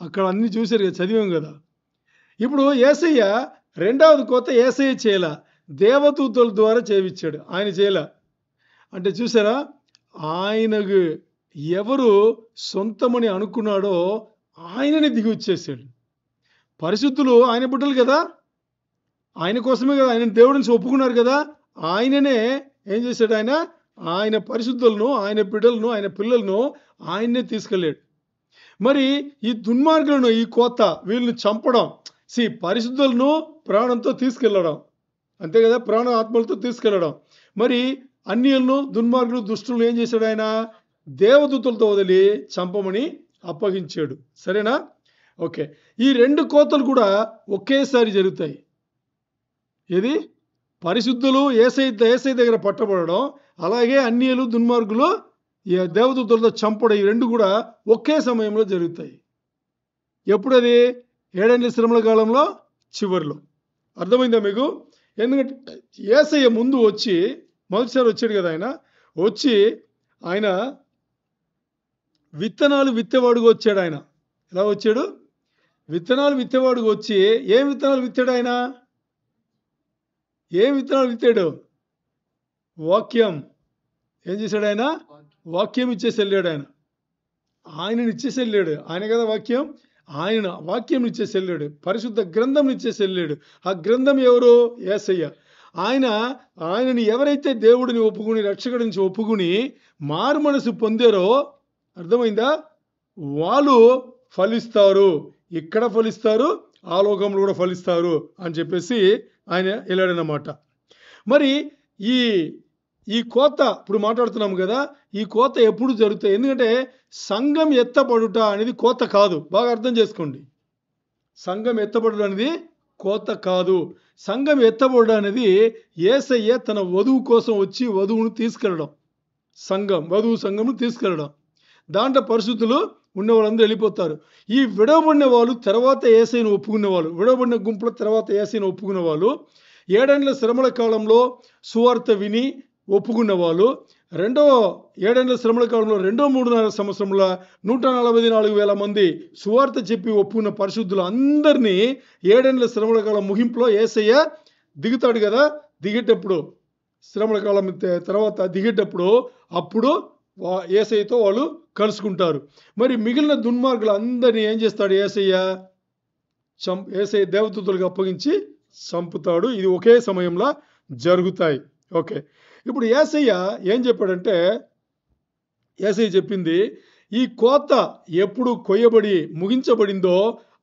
అక్కడ అన్ని చూశారు కదా, చదివాం కదా. ఇప్పుడు యేసయ్య రెండవది కోత యేసయ్య చేయలా, దేవదూతల ద్వారా చేయించాడు, ఆయన చేయలా. అంటే చూసారా, ఆయనకు ఎవరు సొంతమని అనుకున్నాడో ఆయననే దిగి వచ్చేసాడు. పరిశుద్ధులు ఆయన బిడ్డలు కదా, ఆయన కోసమే కదా, ఆయన దేవుడి నుంచి ఒప్పుకున్నారు కదా. ఆయననే ఏం చేశాడు? ఆయన పరిశుద్ధులను, ఆయన బిడ్డలను, ఆయన పిల్లలను ఆయన్నే తీసుకెళ్ళాడు. మరి ఈ దుర్మార్గులను, ఈ కోత, వీళ్ళని చంపడం, పరిశుద్ధులను ప్రాణంతో తీసుకెళ్ళడం, అంతే కదా, ప్రాణ ఆత్మలతో తీసుకెళ్ళడం. మరి అన్యులను, దుర్మార్గులు, దుష్టులను ఏం చేశాడు? ఆయన దేవదూతలతో వదిలి చంపమని అప్పగించాడు. సరేనా? ఓకే, ఈ రెండు కోతలు కూడా ఒకేసారి జరుగుతాయి. ఏది? పరిశుద్ధులు యేసయ్య దగ్గర పట్టబడడం, అలాగే అన్యులు, దుర్మార్గులు ఈ దేవదూతలతో చంపడం, ఈ రెండు కూడా ఒకే సమయంలో జరుగుతాయి. ఎప్పుడది? 7 ఏళ్ల శ్రమల కాలంలో చివరిలో. అర్థమైందా మీకు? ఎందుకంటే యేసయ్య ముందు వచ్చి, మొదటిసారి వచ్చాడు కదా, ఆయన వచ్చి ఆయన విత్తనాలు విత్తేవాడుగా వచ్చాడు. ఆయన ఎలా వచ్చాడు? విత్తనాలు విత్తేవాడుగా వచ్చి, ఏం విత్తనాలు విత్తాడు ఆయన? ఏం విత్తనాలు విత్తాడు? వాక్యం. ఏం చేశాడు ఆయన? వాక్యం ఇచ్చేసి వెళ్ళాడు. ఆయనని ఇచ్చేసి వెళ్ళాడు. ఆయన కదా వాక్యం. ఆయన వాక్యం ఇచ్చేసి వెళ్ళాడు, పరిశుద్ధ గ్రంథం ఇచ్చేసి వెళ్ళాడు. ఆ గ్రంథం ఎవరు? యేసయ్య. ఆయనని ఎవరైతే దేవుడిని ఒప్పుకుని, రక్షకుడి నుంచి ఒప్పుకుని మారు మనసు పొందారో, అర్థమైందా, వాళ్ళు ఫలిస్తారు. ఇక్కడ ఫలిస్తారు, ఆ లోకంలో కూడా ఫలిస్తారు అని చెప్పేసి ఆయన వెళ్ళాడనమాట. మరి ఈ కోత ఇప్పుడు మాట్లాడుతున్నాము కదా, ఈ కోత ఎప్పుడు జరుగుతాయి? ఎందుకంటే సంఘం ఎత్తపడుట అనేది కోత కాదు. బాగా అర్థం చేసుకోండి, సంఘం ఎత్తపడుట అనేది కోత కాదు. సంఘం ఎత్తబడుట అనేది యేసయ్య తన వధువు కోసం వచ్చి వధువును తీసుకెళ్ళడం. వధువు సంఘమును తీసుకెళ్ళడం. దాంట్లో పరిశుద్ధులు ఉన్న వాళ్ళందరూ వెళ్ళిపోతారు. ఈ విడవబడిన వాళ్ళు తర్వాత యేసయ్యను ఒప్పుకునే వాళ్ళు, విడవబడిన గుంపుల తర్వాత యేసయ్యను ఒప్పుకునే వాళ్ళు, 7 ఏళ్ల శ్రమల కాలంలో సువార్త విని ఒప్పుకున్న వాళ్ళు, 7 ఏళ్ల శ్రమల కాలంలో 3.5 సంవత్సరంలో 144,000 మంది సువార్త చెప్పి ఒప్పుకున్న పరిశుద్ధులు అందరినీ 7 ఏళ్ల శ్రమల కాలం ముగింపులో యేసయ్య దిగుతాడు కదా, దిగేటప్పుడు శ్రమల కాలం తర్వాత దిగేటప్పుడు అప్పుడు యేసయ్యతో వాళ్ళు కలుసుకుంటారు. మరి మిగిలిన దుర్మార్గులు అందరినీ ఏం చేస్తాడు యేసయ్య? యేసయ్య దేవదూతలకు అప్పగించి చంపుతాడు. ఇది ఒకే సమయంలో జరుగుతాయి. ఓకే. ఇప్పుడు యేసయ్య ఏం చెప్పాడంటే, యేసయ్య చెప్పింది, ఈ కోత ఎప్పుడు కొయ్యబడి ముగించబడిందో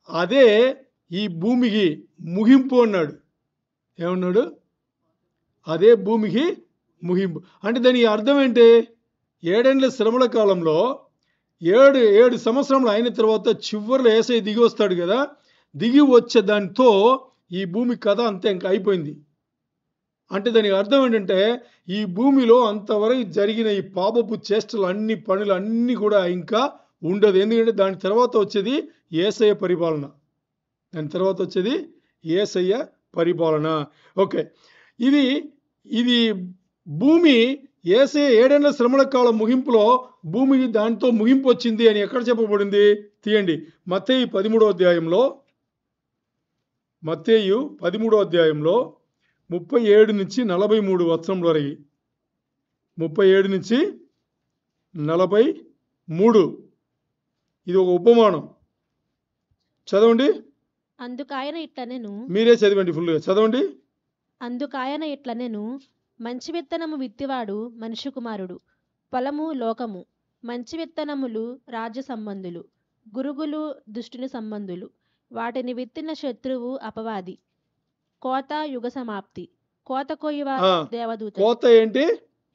అదే ఈ భూమికి ముగింపు అన్నాడు. ఏమన్నాడు? అదే భూమికి ముగింపు. అంటే దానికి అర్థం ఏంటి? 7 ఏళ్ల శ్రమల కాలంలో 7 సంవత్సరములు అయిన తర్వాత చివరిలో యేసయ్య దిగి వస్తాడు కదా, దిగి వచ్చే దానితో ఈ భూమి కథ అంతే ఇంకా అయిపోయింది. అంటే దానికి అర్థం ఏంటంటే, ఈ భూమిలో అంతవరకు జరిగిన ఈ పాపపు చేష్టలు అన్ని పనులు అన్నీ కూడా ఇంకా ఉండదు. ఎందుకంటే దాని తర్వాత వచ్చేది యేసయ్య పరిపాలన. దాని తర్వాత వచ్చేది యేసయ్య పరిపాలన. ఓకే. ఇది భూమి యేసయ్య 7 ఏళ్ల శ్రమల కాలం ముగింపులో భూమికి దాంతో ముగింపు వచ్చింది అని ఎక్కడ చెప్పబడింది? తీయండి. మత్తయి 13వ అధ్యాయంలో 37 నుంచి 43 వచనం వరకు. 37 నుంచి 43. ఇది ఒక ఉపమానం. చదవండి. అందుకాయన ఇట్లనెను, మీరే చదవండి, ఫుల్గా చదవండి. అందుకాయన ఇట్లనెను, మంచి విత్తనము విత్తివాడు మనుష్య కుమారుడు, పొలము లోకము. మంచి విత్తనములు రాజ్య సంబంధులు, గురుగులు దుష్టుని సంబంధులు. వాటిని విత్తిన శత్రువు అపవాది. కోత యుగ సమాప్తి. కోత కోయివారు దేవదూత. కోత ఏంటి?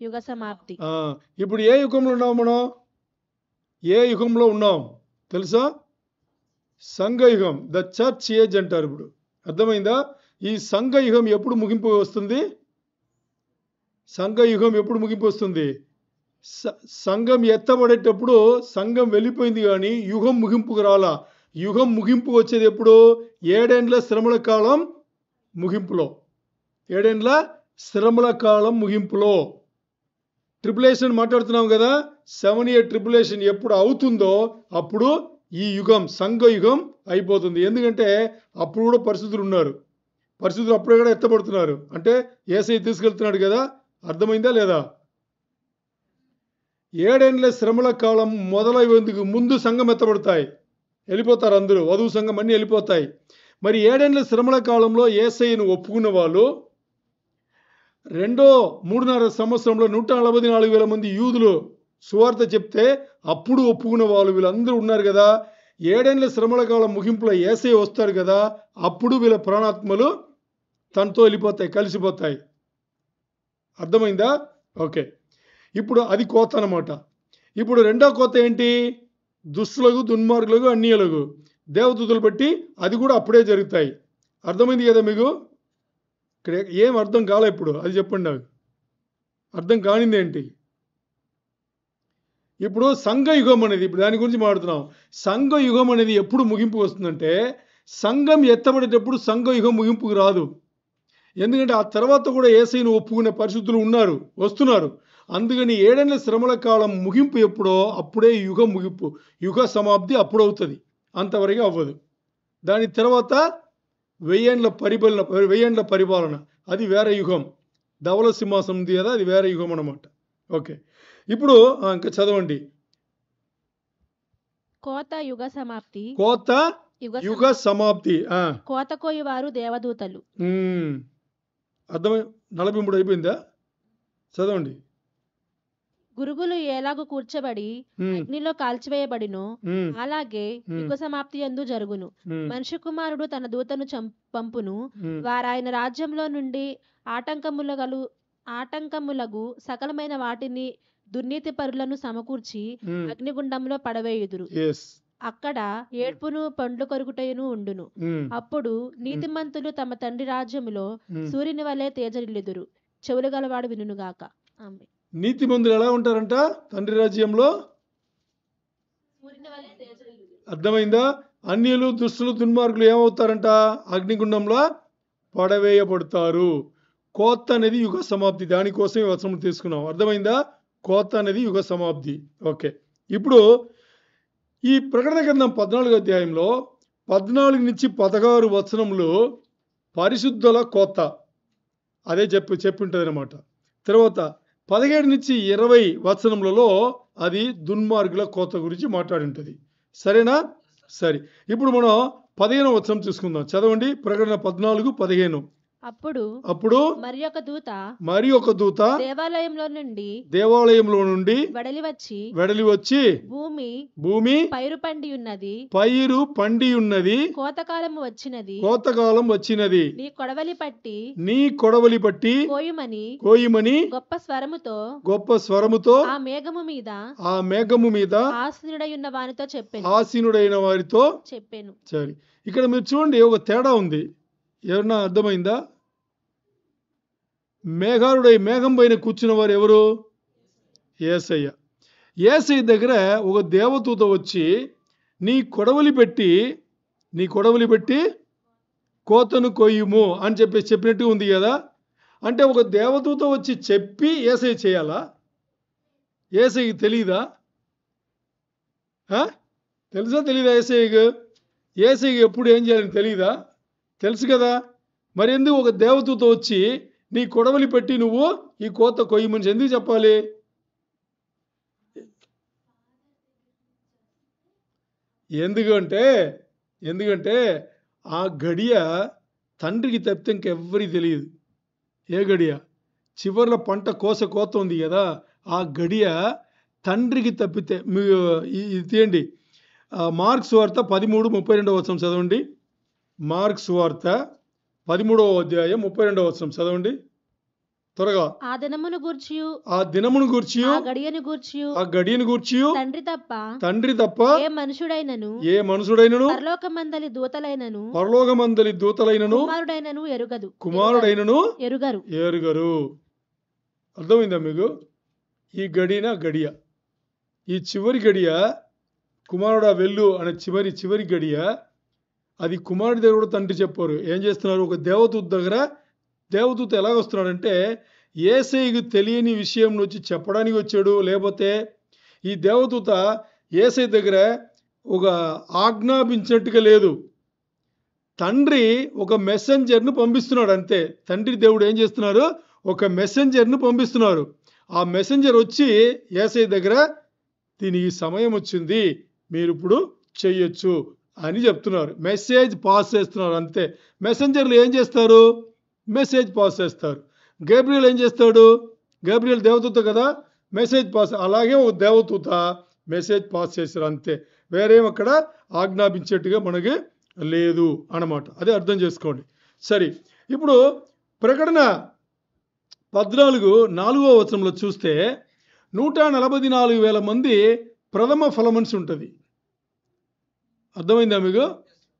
యుగ సమాప్తి. ఇప్పుడు ఏ యుగంలో ఉన్నాం మనం? ఏ యుగంలో ఉన్నాం తెలుసా? సంఘయుగం. ద చర్చ్ ఏజ్ అంటారు. ఇప్పుడు అర్థమైందా? ఈ సంఘయుగం ఎప్పుడు ముగింపు వస్తుంది? సంఘయుగం ఎప్పుడు ముగింపు వస్తుంది? సంఘం ఎత్తబడేటప్పుడు సంఘం వెళ్ళిపోయింది, కానీ యుగం ముగింపుకు రాలా. యుగం ముగింపు వచ్చేది ఎప్పుడు? 7 ఏళ్ల శ్రమల కాలం ముగింపులో. 7 ఏళ్ల శ్రమల కాలం ముగింపులో. ట్రిపులేషన్ మాట్లాడుతున్నాం కదా, 7 year ట్రిపులేషన్ ఎప్పుడు అవుతుందో అప్పుడు ఈ యుగం సంఘయుగం అయిపోతుంది. ఎందుకంటే అప్పుడు కూడా పరిస్థితులు ఉన్నారు. పరిస్థితులు అప్పుడే కూడా ఎత్తబడుతున్నారు. అంటే యేసయ్య తీసుకెళ్తున్నాడు కదా. అర్థమైందా లేదా? 7 ఏళ్ల శ్రమల కాలం మొదలయ్యేందుకు ముందు సంఘం ఎత్తబడతాయి, వెళ్ళిపోతారు అందరూ, వధువు సంఘం అన్నీ వెళ్ళిపోతాయి. మరి 7 ఏళ్ల శ్రమల కాలంలో యేసయ్యను ఒప్పుకున్న వాళ్ళు 3.5 సంవత్సరంలో 144,000 మంది యూదులు సువార్త చెప్తే అప్పుడు ఒప్పుకున్న వాళ్ళు వీళ్ళందరూ ఉన్నారు కదా. 7 ఏళ్ల శ్రమల కాలం ముగింపులో యేసయ్య వస్తాడు కదా, అప్పుడు వీళ్ళ ప్రాణాత్మలు తనతో వెళ్ళిపోతాయి, కలిసిపోతాయి. అర్థమైందా? ఓకే. ఇప్పుడు అది కోత అన్నమాట. ఇప్పుడు రెండో కోత ఏంటి? దుష్టులకు దుర్మార్గులకు అన్యులకు దేవదూతలు బట్టి అది కూడా అప్పుడే జరుగుతాయి. అర్థమైంది కదా మీకు? ఇక్కడ ఏం అర్థం కాలే ఇప్పుడు? అది చెప్పండి నాకు. అర్థం కానింది ఏంటి? ఇప్పుడు సంఘయుగం అనేది, ఇప్పుడు దాని గురించి మాట్లాడుతున్నాం. సంఘయుగం అనేది ఎప్పుడు ముగింపు వస్తుందంటే, సంఘం ఎత్తబడేటప్పుడు సంఘయుగం ముగింపుకు రాదు. ఎందుకంటే ఆ తర్వాత కూడా యేసయ్యను ఒప్పుకునే పరిస్థితులు ఉన్నారు, వస్తున్నారు. అందుకని 7 ఏళ్ల శ్రమల కాలం ముగింపు ఎప్పుడో అప్పుడే యుగం ముగింపు, యుగ సమాప్తి అప్పుడవుతుంది. అంతవరకు అవ్వదు. దాని తర్వాత 1000 ఏళ్ల పరిపాలన, అది వేరే యుగం. ధవల సింహాసనం ఉంది కదా, అది వేరే యుగం అన్నమాట. ఓకే. ఇప్పుడు ఇంకా చదవండి. కోత యుగ సమాప్తి. కోత యుగ సమాప్తి. కోత కోయివారు దేవదూతలు. అర్థమై 43 అయిపోయిందా? చదవండి. గురుగులు ఎలాగూ కూర్చబడి అగ్నిలో కాల్చివేయబడినో అలాగే యుగ సమాప్తి యందు జరుగును. మనుష్య కుమారుడు తన దూతను పంపును. వారాయన రాజ్యంలో నుండి ఆటంకములగు సకలమైన వాటిని దుర్నీతి పరులను సమకూర్చి అగ్నిగుండంలో పడవేయుదురు. అక్కడ ఏడ్పును పండ్లు కొరుకుటయును ఉండును. అప్పుడు నీతిమంతులు తమ తండ్రి రాజ్యములో సూర్యుని వలె తేజరిల్లుదురు. చెవులు గలవాడు వినుగాక. ఆమేన్. నీతిమంతులు ఎలా ఉంటారంట తండ్రి రాజ్యంలో? అర్థమైందా? అన్యులు దుష్టులు దుర్మార్గులు ఏమవుతారంట? అగ్నిగుండంలో పడవేయబడతారు. కోత అనేది యుగ సమాప్తి. దానికోసం ఈ వచనం తీసుకున్నాం. అర్థమైందా? కోత అనేది యుగ సమాప్తి. ఓకే. ఇప్పుడు ఈ ప్రకటన గ్రంథం 14వ అధ్యాయంలో 14 నుంచి 16 వచనములు పరిశుద్ధుల కోత. అదే చెప్పింటుంది అనమాట. తర్వాత 17 నుంచి 20 వచనములలో అది దుర్మార్గుల కోత గురించి మాట్లాడింటది. సరేనా? సరే. ఇప్పుడు మనం 15వ వచనం చూసుకుందాం. చదవండి. ప్రకటన 14:15. అప్పుడు మరి ఒక దూత దేవాలయంలో నుండి వెడలి వచ్చి భూమి పైరు పండి ఉన్నది, కోతకాలం వచ్చినది, నీ కొడవలి పట్టి కోయమని గొప్ప స్వరముతో ఆ మేఘము మీద ఆసీనుడైన వారితో చెప్పాను. సరే, ఇక్కడ మీరు చూడండి, ఒక తేడా ఉంది. ఎవరన్నా అర్థమైందా? మేఘం పైన కూర్చున్న వారు ఎవరు? యేసయ్య. యేసయ్య దగ్గర ఒక దేవదూత వచ్చి నీ కొడవలి పెట్టి కోతను కొయ్యుము అని చెప్పినట్టు ఉంది కదా. అంటే ఒక దేవదూత వచ్చి చెప్పి యేసయ్య చేయాలా? యేసయ్యకి తెలీదా? తెలుసా తెలీదా? యేసయ్యకి ఎప్పుడు ఏం చేయాలని తెలీదా? తెలుసు కదా. మరి ఎందుకు ఒక దేవదూత వచ్చి నీ కొడవలి పెట్టి నువ్వు ఈ కోత కొయ్యమని ఎందుకు చెప్పాలి? ఎందుకంటే ఆ గడియ తండ్రికి తప్పితే ఇంకెవ్వరికి తెలియదు. ఏ గడియ? చివర్ల పంట కోత ఉంది కదా, ఆ గడియ తండ్రికి తప్పితే. ఇది తీయండి, మార్క్స్ వార్త 13:32 వచనం చదవండి. మార్క్స్ వార్త 13వ అధ్యాయం 32వ వచనం చదవండి త్వరగా. ఆ దినమును గూర్చి ఆ గడియను గూర్చి తండ్రి తప్ప ఏ మనుషుడైనను పరలోకమందలి దూతలైనను కుమారుడైనను ఎరుగరు. అర్థమైందా మీకు? ఈ గడియ, ఈ చివరి గడియ, కుమారుడా వెళ్ళు అనే చివరి గడియ, అది కుమారుడి దగ్గర కూడా తండ్రి చెప్పారు. ఏం చేస్తున్నారు? ఒక దేవదూత ఎలాగొస్తున్నాడంటే యేసయ్యకు తెలియని విషయం వచ్చి చెప్పడానికి వచ్చాడు. లేకపోతే ఈ దేవదూత యేసయ్య దగ్గర ఒక ఆజ్ఞాపించినట్టుగా లేదు. తండ్రి ఒక మెసెంజర్ను పంపిస్తున్నాడు అంతే. తండ్రి దేవుడు ఏం చేస్తున్నారు? ఒక మెసెంజర్ను పంపిస్తున్నారు. ఆ మెసెంజర్ వచ్చి యేసయ్య దగ్గర దీనికి సమయం వచ్చింది, మీరు ఇప్పుడు చెయ్యొచ్చు అని చెప్తున్నారు. మెసేజ్ పాస్ చేస్తున్నారు అంతే. మెసెంజర్లు ఏం చేస్తారు? మెసేజ్ పాస్ చేస్తారు. గేబ్రియల్ ఏం చేస్తాడు? గేబ్రియల్ దేవదూత కదా, మెసేజ్ పాస్. అలాగే ఒక దేవదూత మెసేజ్ పాస్ చేస్తారు అంతే. వేరేం అక్కడ ఆజ్ఞాపించేట్టుగా మనకి లేదు అన్నమాట. అదే అర్థం చేసుకోండి. సరే, ఇప్పుడు ప్రకటన 14:4వ వచనంలో చూస్తే 144,000 మంది ప్రథమ ఫలమనిసి ఉంటుంది. అర్థమైందా మీకు?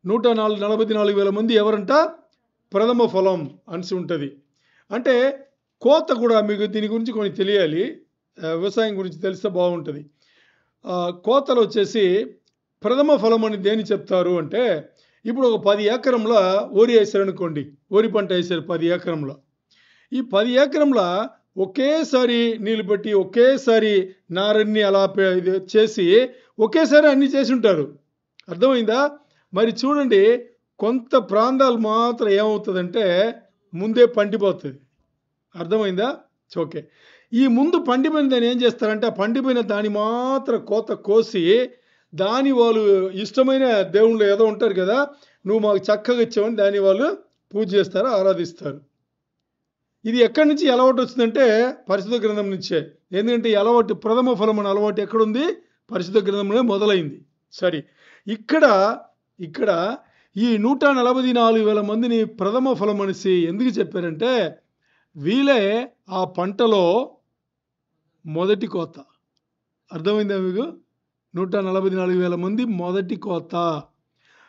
144,000 మంది ఎవరంట? ప్రథమ ఫలం అనిసి ఉంటుంది. అంటే కోత కూడా మీకు దీని గురించి కొన్ని తెలియాలి. వ్యవసాయం గురించి తెలిస్తే బాగుంటుంది. కోతలు వచ్చేసి ప్రథమ ఫలం అని దేని చెప్తారు అంటే, ఇప్పుడు ఒక 10 ఎకరంలో వరి వేసారనుకోండి, వరి పంట వేసారు 10 ఎకరంలో. ఈ 10 ఎకరంలో ఒకేసారి నీళ్ళు పెట్టి ఒకేసారి నారన్ని అలా చేసి ఒకేసారి అన్ని చేసి ఉంటారు. అర్థమైందా? మరి చూడండి, కొంత ప్రాంతాలు మాత్రం ఏమవుతుందంటే ముందే పండిపోతుంది. అర్థమైందా? ఓకే. ఈ ముందు పండిపోయిన దాన్ని ఏం చేస్తారంటే, ఆ పండిపోయిన దాన్ని మాత్రం కోత కోసి దాని వాళ్ళు ఇష్టమైన దేవుళ్ళు ఏదో ఉంటారు కదా, నువ్వు మాకు చక్కగా ఇచ్చావని దాన్ని వాళ్ళు పూజ చేస్తారు, ఆరాధిస్తారు. ఇది ఎక్కడి నుంచి అలవాటు వచ్చిందంటే పరిశుద్ధ గ్రంథం నుంచే. ఎందుకంటే ఈ అలవాటు, ప్రథమ ఫలం అనే అలవాటు ఎక్కడుంది? పరిశుద్ధ గ్రంథంలో మొదలైంది. సరే, ఇక్కడ ఈ 144,000 మందిని ప్రథమ ఫలం అనేసి ఎందుకు చెప్పారంటే, వీళ్ళే ఆ పంటలో మొదటి కోత. అర్థమైందా మీకు? 144,000 మంది మొదటి కోత.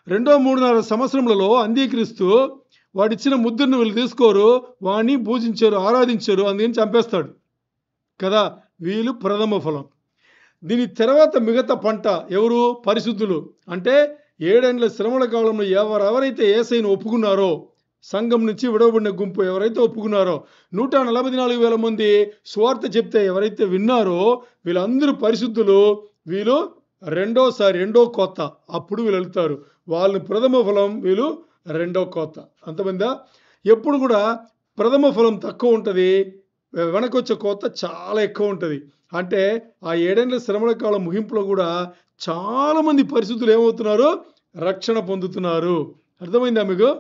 2-3.5 సంవత్సరములలో అంత్యక్రీస్తు వాడిచ్చిన ముద్రను వీళ్ళు తీసుకోరు, వాడిని పూజించారు, ఆరాధించారు, అందుకని చంపేస్తాడు కదా. వీళ్ళు ప్రథమ ఫలం. దీని తర్వాత మిగతా పంట ఎవరు? పరిశుద్ధులు. అంటే 7 ఏళ్ల శ్రమల కాలంలో ఎవరైతే యేసయ్యను ఒప్పుకున్నారో, సంఘం నుంచి విడవబడిన గుంపు ఎవరైతే ఒప్పుకున్నారో, 144,000 మంది సువార్త చెప్తే ఎవరైతే విన్నారో వీళ్ళందరూ పరిశుద్ధులు. వీళ్ళు రెండో కోత, అప్పుడు వీళ్ళు వెళ్తారు. వాళ్ళు ప్రథమ ఫలం, వీళ్ళు రెండో కోత. అంతమందా? ఎప్పుడు కూడా ప్రథమ ఫలం తక్కువ ఉంటుంది, వెనకొచ్చే కోత చాలా ఎక్కువ ఉంటుంది. అంటే ఆ 7 ఏళ్ల శ్రమల కాలం ముగింపులో కూడా చాలామంది పరిశుద్ధులు ఏమవుతున్నారు? రక్షణ పొందుతున్నారు. అర్థమైందా మీకు?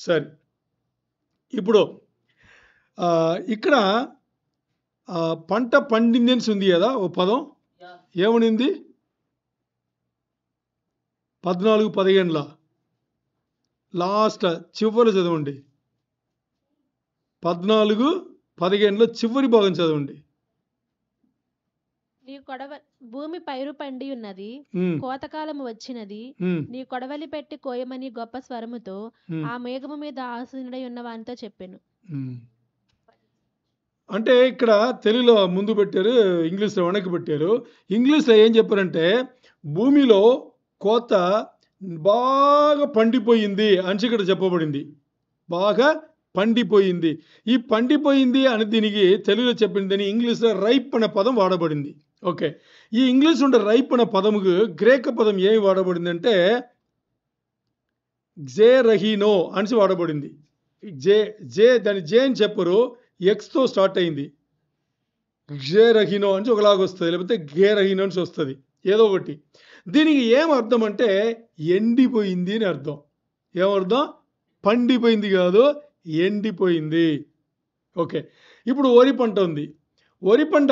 సరే. ఇప్పుడు ఇక్కడ పంట పండిందని ఉంది కదా ఓ పదం, ఏమనింది? 14-15 లాస్ట్ చివరి చదవండి. 14-15 చివరి భాగం చదవండి. నీ భూమి పైరు పండి ఉన్నది, కోతకాలము వచ్చినది, నీ కొడవలి పెట్టి కోయమని గొప్ప స్వరముతో ఆ మేఘము మీద ఆసీనుడై ఉన్న వానితో చెప్పాను. అంటే ఇక్కడ తెలుగులో ముందు పెట్టారు, ఇంగ్లీష్లో వెనక్కి పెట్టారు. ఇంగ్లీష్లో ఏం చెప్పారంటే భూమిలో కోత బాగా పండిపోయింది అని ఇక్కడ చెప్పబడింది. బాగా పండిపోయింది. ఈ పండిపోయింది అని దీనికి తెలుగులో చెప్పిందని ఇంగ్లీష్లో రైప్ అనే పదం వాడబడింది. ఓకే, ఈ ఇంగ్లీష్ ఉండే రైప్ అనే పదముకు గ్రేక పదం ఏమి వాడబడింది అంటే జేరహీనో అని వాడబడింది. దాని జే అని చెప్పరు, ఎక్స్తో స్టార్ట్ అయింది. జేరహీనో అని ఒకలాగా వస్తుంది, లేకపోతే గేరహీనో అని వస్తుంది, ఏదో ఒకటి. దీనికి ఏం అర్థం అంటే ఎండిపోయింది అని అర్థం. ఏమర్థం? పండిపోయింది కాదు, ఎండిపోయింది. ఓకే, ఇప్పుడు వరి పంట ఉంది. వరి పంట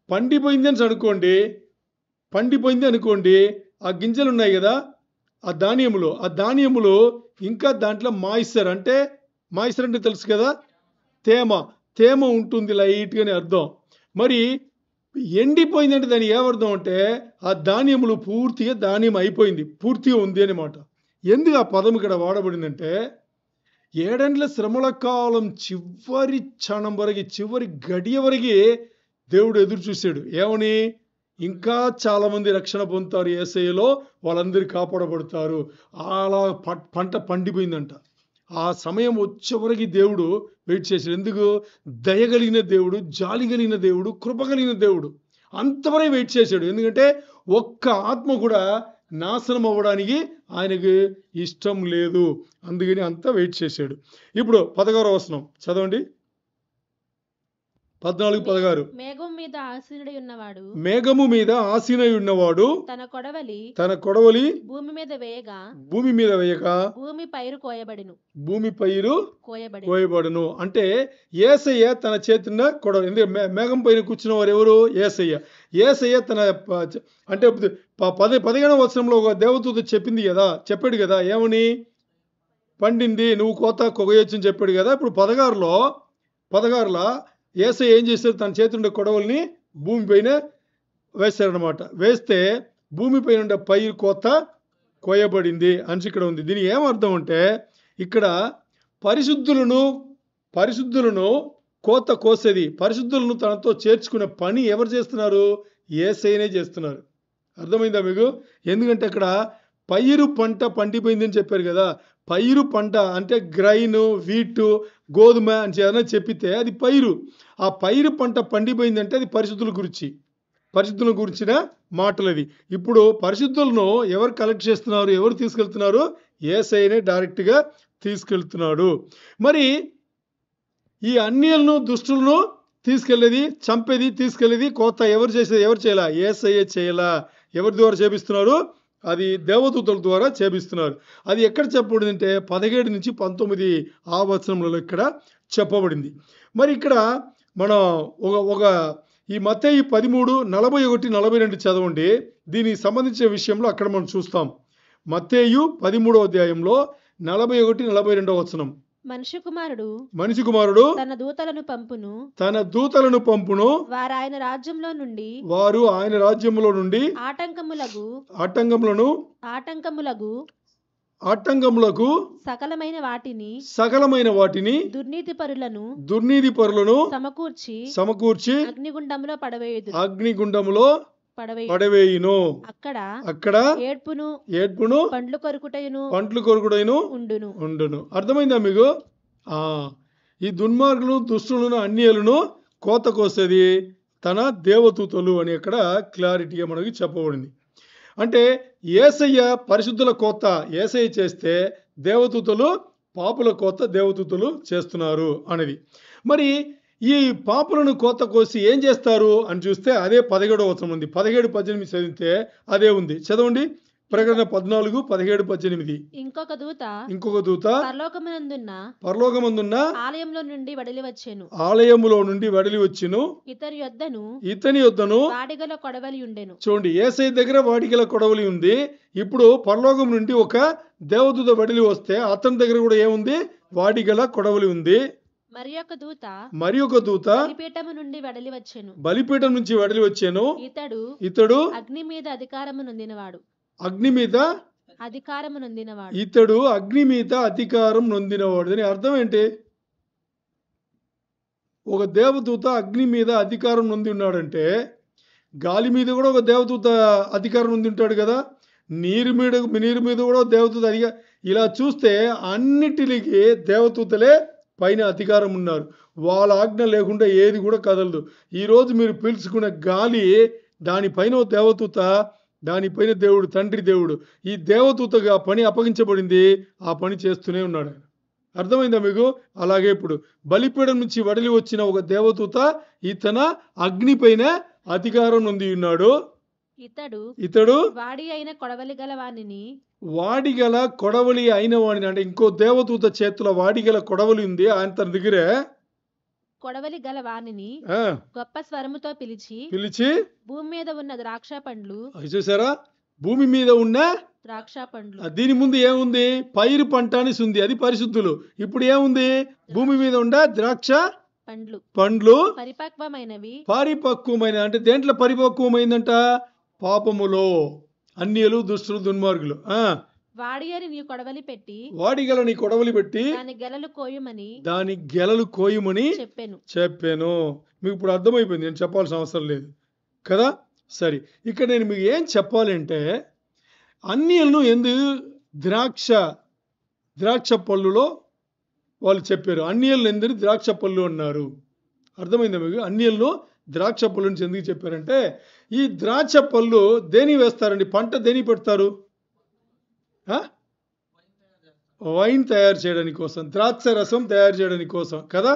పండిపోయింది అని అనుకోండి, ఆ గింజలు ఉన్నాయి కదా, ఆ ధాన్యములు ఇంకా దాంట్లో మాయిశ్చర్ అంటే తెలుసు కదా, తేమ ఉంటుంది లైట్గానే అర్థం. మరి ఎండిపోయిందంటే దాని ఏమర్థం అంటే ఆ ధాన్యములు పూర్తిగా ధాన్యం అయిపోయింది, పూర్తిగా ఉంది అనమాట. ఎందుకు ఆ పదం ఇక్కడ వాడబడిందంటే 7 ఏళ్ల శ్రమల కాలం చివరి క్షణం వరకు, చివరి గడియ వరకు దేవుడు ఎదురు చూశాడు. ఏమని? ఇంకా చాలామంది రక్షణ పొందుతారు యేసయ్యలో, వాళ్ళందరూ కాపాడబడతారు. అలా పంట పండిపోయిందంట. ఆ సమయం వచ్చేవరకు దేవుడు వెయిట్ చేశాడు. ఎందుకు? దయగలిగిన దేవుడు, జాలి కలిగిన దేవుడు, కృప కలిగిన దేవుడు. అంతవరకు వెయిట్ చేశాడు. ఎందుకంటే ఒక్క ఆత్మ కూడా నాశనం అవ్వడానికి ఆయనకి ఇష్టం లేదు. అందుకని అంతా వెయిట్ చేశాడు. ఇప్పుడు 16వ వచనం చదవండి. 14-16. మేఘము మీద ఆసీనై ఉన్నవాడు తన కొడవలి భూమి మీద వేయగా భూమి పైరు కోయబడును. అంటే యేసయ్య తన చేతిన కొడవలి, ఎందుకంటే మేఘం పైన కూర్చున్న వారు ఎవరు? యేసయ్య తన అంటే 15వ వచనంలో ఒక దేవదూత చెప్పాడు కదా, ఏమని? పండింది, నువ్వు కోత కొయ్యొచ్చు అని చెప్పాడు కదా. ఇప్పుడు 16లో యేసయ్య ఏం చేశారు? తన చేతుండే కొడవల్ని భూమి పైన వేస్తారనమాట. వేస్తే భూమి పైన ఉండే పైరు కోత కోయబడింది అని ఇక్కడ ఉంది. దీని ఏమర్థం అంటే ఇక్కడ పరిశుద్ధులను కోత కోసేది, పరిశుద్ధులను తనతో చేర్చుకునే పని ఎవరు చేస్తున్నారు? యేసయ్యనే చేస్తున్నారు. అర్థమైందా మీకు? ఎందుకంటే అక్కడ పైరు పంట పండిపోయిందని చెప్పారు కదా. పైరు పంట అంటే గ్రైన్, వీటు, గోధుమ అని ఏదైనా చెప్పితే అది పైరు. ఆ పైరు పంట పండిపోయిందంటే అది పరిశుద్ధుల గురించిన మాటలు అది. ఇప్పుడు పరిశుద్ధులను ఎవరు కలెక్ట్ చేస్తున్నారు, ఎవరు తీసుకెళ్తున్నారు? యేసయ్యనే డైరెక్ట్గా తీసుకెళ్తున్నాడు. మరి ఈ అన్యులను, దుష్టులను తీసుకెళ్లేది కోత ఎవరు చేయాలా? యేసయ్య చేయాలా. ఎవరి ద్వారా చేపిస్తున్నారు? అది దేవదూతల ద్వారా చేపిస్తున్నారు. అది ఎక్కడ చెప్పబడిందంటే 17-19 ఆ వచనంలో ఇక్కడ చెప్పబడింది. మరి ఇక్కడ మనం ఈ మత్తయి 13:41-42 చదవండి. దీనికి సంబంధించిన విషయంలో అక్కడ మనం చూస్తాం. మత్తయి 13వ అధ్యాయంలో 41-42 వచనం. మనిషి కుమారుడు తన దూతలను పంపును, వారు ఆయన రాజ్యంలో నుండి ఆటంకములకు సకలమైన వాటిని దుర్నీతి పరులను సమకూర్చి అగ్నిగుండములో పడవేయును. అక్కడ ఏడ్పును పండ్లు కొరుకుటయును ఉండును. అర్థమైందా మీకు? ఈ దుర్మార్గులు, దుష్టులను, అన్యులను కోత కోసేది తన దేవదూతలు అని ఇక్కడ క్లారిటీగా మనకి చెప్పబడింది. అంటే యేసయ్య పరిశుద్ధుల కోత యేసయ్య చేస్తే దేవదూతలు పాపుల కోత దేవదూతలు చేస్తున్నారు అనేది. మరి ఈ పాపులను కోత కోసి ఏం చేస్తారు అని చూస్తే అదే 17వ వచనం ఉంది. 17, 18 చదివితే అదే ఉంది. చదవండి. ప్రకటన 14, 17, 18. ఇంకొక దూత పరలోకమందున్న ఆలయములో నుండి వడిలి వచ్చెను. ఇతని యొద్దను వాడిగల కొడవలి ఉండెను. చూడండి, యేసయ్య దగ్గర వాడిగల కొడవలి ఉంది. ఇప్పుడు పరలోకం నుండి ఒక దేవదూత వడిలి వస్తే అతని దగ్గర కూడా ఏముంది? వాడిగల కొడవలి ఉంది. మరి ఒక దూత బలిపీఠం నుంచి వడిలి వచ్చాను. ఇతడు అగ్ని మీద అధికారము నొందినవాడు. ఇతడు అగ్ని మీద అధికారం నొందినవాడు. అని అర్థం ఏంటి? ఒక దేవదూత అగ్ని మీద అధికారం నొంది ఉన్నాడంటే గాలి మీద కూడా ఒక దేవదూత అధికారం నొంది ఉంటాడు కదా. నీరు మీద కూడా దేవదూత ఇలా చూస్తే అన్నిటికి దేవదూతలే పైన అధికారం ఉన్నారు. వాళ్ళ ఆజ్ఞ లేకుండా ఏది కూడా కదలదు. ఈరోజు మీరు పీల్చుకునే గాలి, దానిపైన దేవదూత, దానిపైన దేవుడు, తండ్రి దేవుడు. ఈ దేవదూతగా పని అప్పగించబడింది. ఆ పని చేస్తూనే ఉన్నాడు. అర్థమైందా మీకు? అలాగే ఇప్పుడు బలిపీఠం నుంచి వడిలి వచ్చిన ఒక దేవదూత ఇతన అగ్ని పైన అధికారం నొంది ఉన్నాడు. ఇతడు వాడిగల కొడవలి అయిన వాడిని, అంటే ఇంకో దేవదూత చేతుల వాడిగల కొడవలి ఉంది. ఆయన తన దగ్గరే కొడవలి గల వాణిని గొప్ప స్వరముతో పిలిచి భూమి మీద ఉన్న ద్రాక్ష పండ్లు, చూసారా? భూమి మీద ఉన్న ద్రాక్ష పండ్లు. దీని ముందు ఏముంది? పైరు పంట అనేసి ఉంది. అది పరిశుద్ధులు. ఇప్పుడు ఏముంది? భూమి మీద ఉండ ద్రాక్ష పండ్లు పరిపక్వమైన. అంటే దేంట్లో పరిపక్వమైందంట? పాపములో. అన్యులు, దుష్టులు, దుర్మార్గులు. వాడిగల నీ కొడవలి పెట్టి దాని గెలలు కోయమని చెప్పాను. మీకు ఇప్పుడు అర్థమైపోయింది. నేను చెప్పాల్సిన అవసరం లేదు కదా. సరే, ఇక్కడ నేను మీకు ఏం చెప్పాలంటే, అన్యులను ఎందుకు ద్రాక్ష పళ్ళులో వాళ్ళు చెప్పారు. అన్యులను ఎందుకు ద్రాక్ష పళ్ళు అన్నారు? అర్థమైందా మీకు? అన్యులను ద్రాక్ష పళ్ళు నుంచి ఎందుకు చెప్పారంటే, ఈ ద్రాక్ష పళ్ళు దేని వేస్తారండి? పంట దేని పెడతారు? వైన్ తయారు చేయడానికి కోసం, ద్రాక్ష రసం తయారు చేయడానికి కోసం కదా.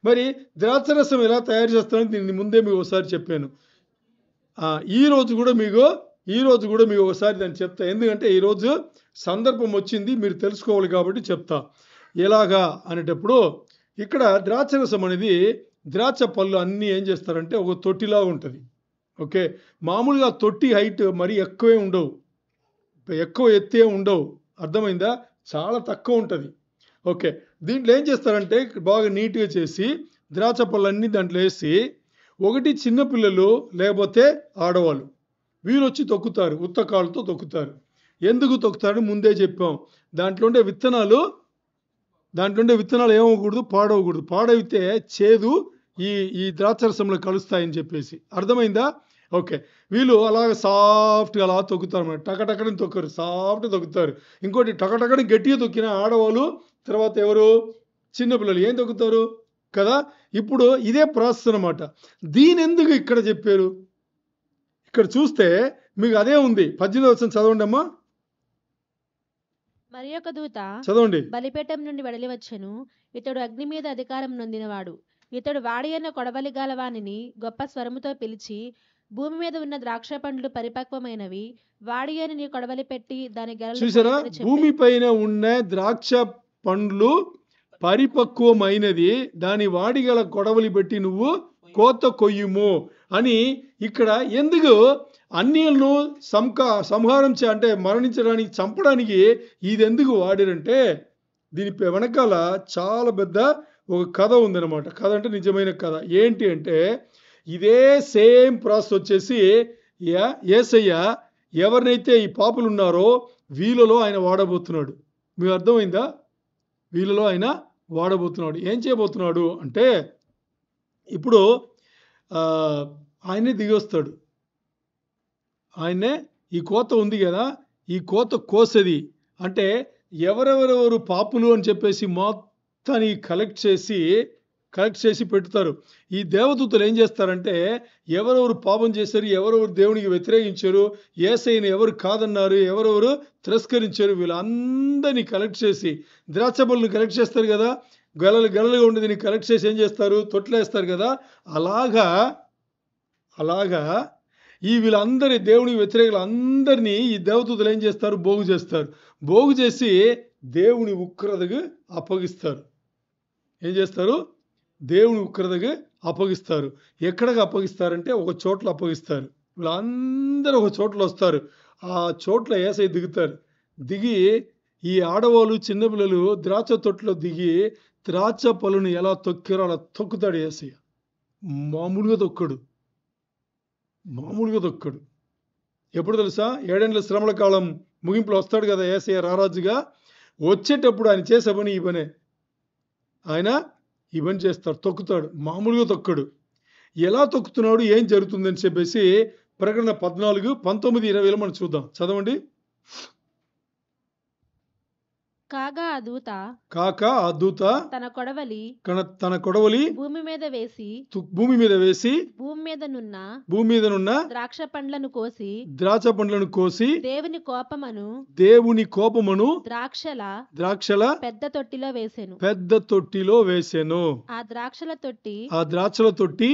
మరి ద్రాక్ష రసం ఎలా తయారు చేస్తారని దీన్ని ముందే మీకు ఒకసారి చెప్పాను. ఈ రోజు కూడా మీకు ఒకసారి దాన్ని చెప్తా. ఎందుకంటే ఈరోజు సందర్భం వచ్చింది, మీరు తెలుసుకోవాలి కాబట్టి చెప్తా. ఎలాగా అనేటప్పుడు, ఇక్కడ ద్రాక్ష రసం అనేది, ద్రాక్ష పళ్ళు అన్నీ ఏం చేస్తారంటే ఒక తొట్టిలా ఉంటుంది. ఓకే, మామూలుగా తొట్టి హైట్ మరి ఎక్కువే ఉండవు, ఎక్కువ ఎత్తే ఉండవు. అర్థమైందా? చాలా తక్కువ ఉంటుంది. ఓకే, దీంట్లో ఏం చేస్తారంటే బాగా నీట్గా చేసి ద్రాక్ష పళ్ళన్నీ దాంట్లో వేసి, ఒకటి చిన్నపిల్లలు లేకపోతే ఆడవాళ్ళు వీళ్ళు వచ్చి తొక్కుతారు, ఉత్తకాళ్ళతో తొక్కుతారు. ఎందుకు తొక్కుతారని ముందే చెప్పాం. దాంట్లో ఉండే విత్తనాలు ఏమవకూడదు, పాడవకూడదు. పాడైతే చేదు ఈ ద్రాక్షరసంలో కలుస్తాయని చెప్పేసి. అర్థమైందా? ఓకే, వీళ్ళు అలాగ సాఫ్ట్గా అలా తొక్కుతారు అన్నమాట. టకటకని తొక్కరు, సాఫ్ట్గా తొక్కుతారు. ఇంకోటి, టకటకని గట్టిగా తొక్కిన ఆడవాళ్ళు, తర్వాత ఎవరు? చిన్నపిల్లలు ఏం తొక్కుతారు కదా. ఇప్పుడు ఇదే ప్రాసెస్ అన్నమాట. దీని ఎందుకు ఇక్కడ చెప్పారు? ఇక్కడ చూస్తే మీకు అదే ఉంది. 18వ వచనం చదవండి అమ్మా. మరి ఒక దూత చదవండి. బలిపీఠం నుండి వెడలి వచ్చెను. ఇతడు అగ్ని మీద అధికారం నొందినవాడు. ఇతడు వాడియైన కొడవలి గలవానిని గొప్ప స్వరముతో పిలిచి, భూమి మీద ఉన్న ద్రాక్ష పండ్లు పరిపక్వమైనవి, వాడియైన నీ కొడవలి పెట్టి దాని గెలలు. చూసారా? భూమి పైన ఉన్న ద్రాక్ష పండ్లు పరిపక్వమైనది, దాని వాడిగల కొడవలి పెట్టి నువ్వు కోత కొయ్యుము అని. ఇక్కడ ఎందుకు అన్యులను సంహారం అంటే మరణించడానికి, చంపడానికి ఇది ఎందుకు వాడారంటే, దీని వెనకాల చాలా పెద్ద ఒక కథ ఉందన్నమాట. కథ అంటే నిజమైన కథ. ఏంటి అంటే, ఇదే సేమ్ ప్రాసెస్ వచ్చేసి యేసయ్య ఎవరినైతే ఈ పాపులు ఉన్నారో వీళ్ళలో ఆయన వాడబోతున్నాడు. మీకు అర్థమైందా? వీళ్ళలో ఆయన వాడబోతున్నాడు. ఏం చేయబోతున్నాడు అంటే, ఇప్పుడు ఆయనే దిగి వస్తాడు. ఆయనే ఈ కోత ఉంది కదా, ఈ కోత కోసేది అంటే ఎవరెవరెవరు పాపులు అని చెప్పేసి మొత్తాన్ని కలెక్ట్ చేసి కలెక్ట్ చేసి పెడతారు. ఈ దేవదూతలు ఏం చేస్తారంటే ఎవరెవరు పాపం చేశారు, ఎవరెవరు దేవునికి వ్యతిరేకించారు, యేసయ్యని ఎవరు కాదన్నారు, ఎవరెవరు తిరస్కరించారు, వీళ్ళందరినీ కలెక్ట్ చేసి ద్రాక్ష పళ్ళను కలెక్ట్ చేస్తారు కదా, గెలలు గెలలుగా ఉండేది కలెక్ట్ చేసి ఏం చేస్తారు, తొట్లేస్తారు కదా. అలాగా ఈ వీళ్ళందరి దేవునికి వ్యతిరేకులు అందరినీ ఈ దేవదూతలు ఏం చేస్తారు, బోగు చేస్తారు. బోగు చేసి దేవుని ఉగ్రతకు అప్పగిస్తారు. ఏం చేస్తారు, దేవుని ఉగ్రతకు అప్పగిస్తారు. ఎక్కడికి అప్పగిస్తారంటే ఒక చోట్ల అప్పగిస్తారు. వీళ్ళందరూ ఒక చోట్ల వస్తారు. ఆ చోట్ల యేసయ్య దిగుతారు. దిగి ఈ ఆడవాళ్ళు చిన్నపిల్లలు ద్రాక్ష తొట్టులో దిగి ద్రాక్ష పళ్ళను ఎలా తొక్కారో అలా తొక్కుతాడు యేసయ్య. మామూలుగా తొక్కడు. ఎప్పుడు తెలుసా, 7 ఏళ్ల శ్రమల కాలం ముగింపులో వస్తాడు కదా యేసయ్య రారాజుగా. వచ్చేటప్పుడు ఆయన చేసే పని ఈ పనే. ఆయన ఈ పని చేస్తాడు, తొక్కుతాడు. మామూలుగా తొక్కడు. ఎలా తొక్కుతున్నాడు, ఏం జరుగుతుందని చెప్పేసి ప్రకటన 14, 19, 20 మనం చూద్దాం. చదవండి. కాగా ఆ దూత తన కొడవలి భూమి మీద వేసి భూమి మీదనున్న ద్రాక్ష పండ్లను కోసి దేవుని కోపమును ద్రాక్షల పెద్ద తొట్టిలో వేసెను. ఆ ద్రాక్షల తొట్టి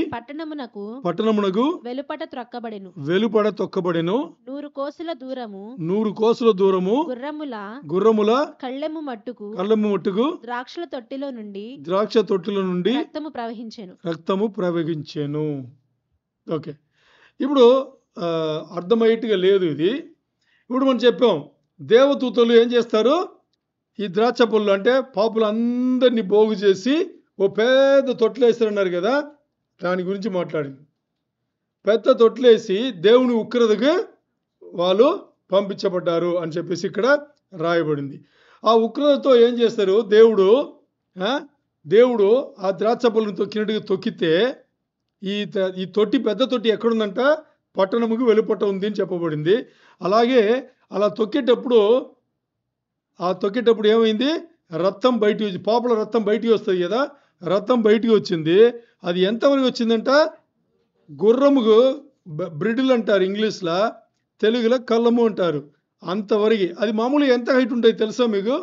పట్టణమునకు వెలుపట త్రొక్కబడెను. 100 కోసుల దూరము గుర్రముల కళ్ళెము మట్టుకు ద్రాక్ష తొట్టిలో నుండి రక్తము ప్రవహించెను. ఓకే, ఇప్పుడు అర్థమయ్యేట్టుగా లేదు ఇది. ఇప్పుడు మనం చెప్పాం, దేవదూతలు ఏం చేస్తారు, ఈ ద్రాక్ష పళ్ళు అంటే పాపులందరినీ బోగు చేసి ఓ పెద్ద తొట్లేస్తారన్నారు కదా, దాని గురించి మాట్లాడింది. పెద్ద తొట్లేసి దేవుని ఉగ్రతకు వాళ్ళు పంపించబడ్డారు అని చెప్పేసి ఇక్కడ రాయబడింది. ఆ ఉగ్రతతో ఏం చేస్తారు, దేవుడు ఆ ద్రాక్ష పళ్ళను తొక్కినట్టుగా తొక్కితే ఈ తొట్టి, పెద్ద తొట్టి ఎక్కడుందంట, పట్టణముకు వెలుపట ఉంది అని చెప్పబడింది. అలాగే అలా తొక్కేటప్పుడు ఏమైంది, రక్తం బయటికి వచ్చి, పాపల రక్తం బయటికి వస్తుంది కదా, రక్తం బయటికి వచ్చింది. అది ఎంతవరకు వచ్చిందంట, గుర్రముకు బ్రిడిల్ అంటారు ఇంగ్లీష్లో, తెలుగులో కళ్ళము అంటారు, అంతవరకు. అది మామూలుగా ఎంత హైట్ ఉంటుంది తెలుసా మీకు,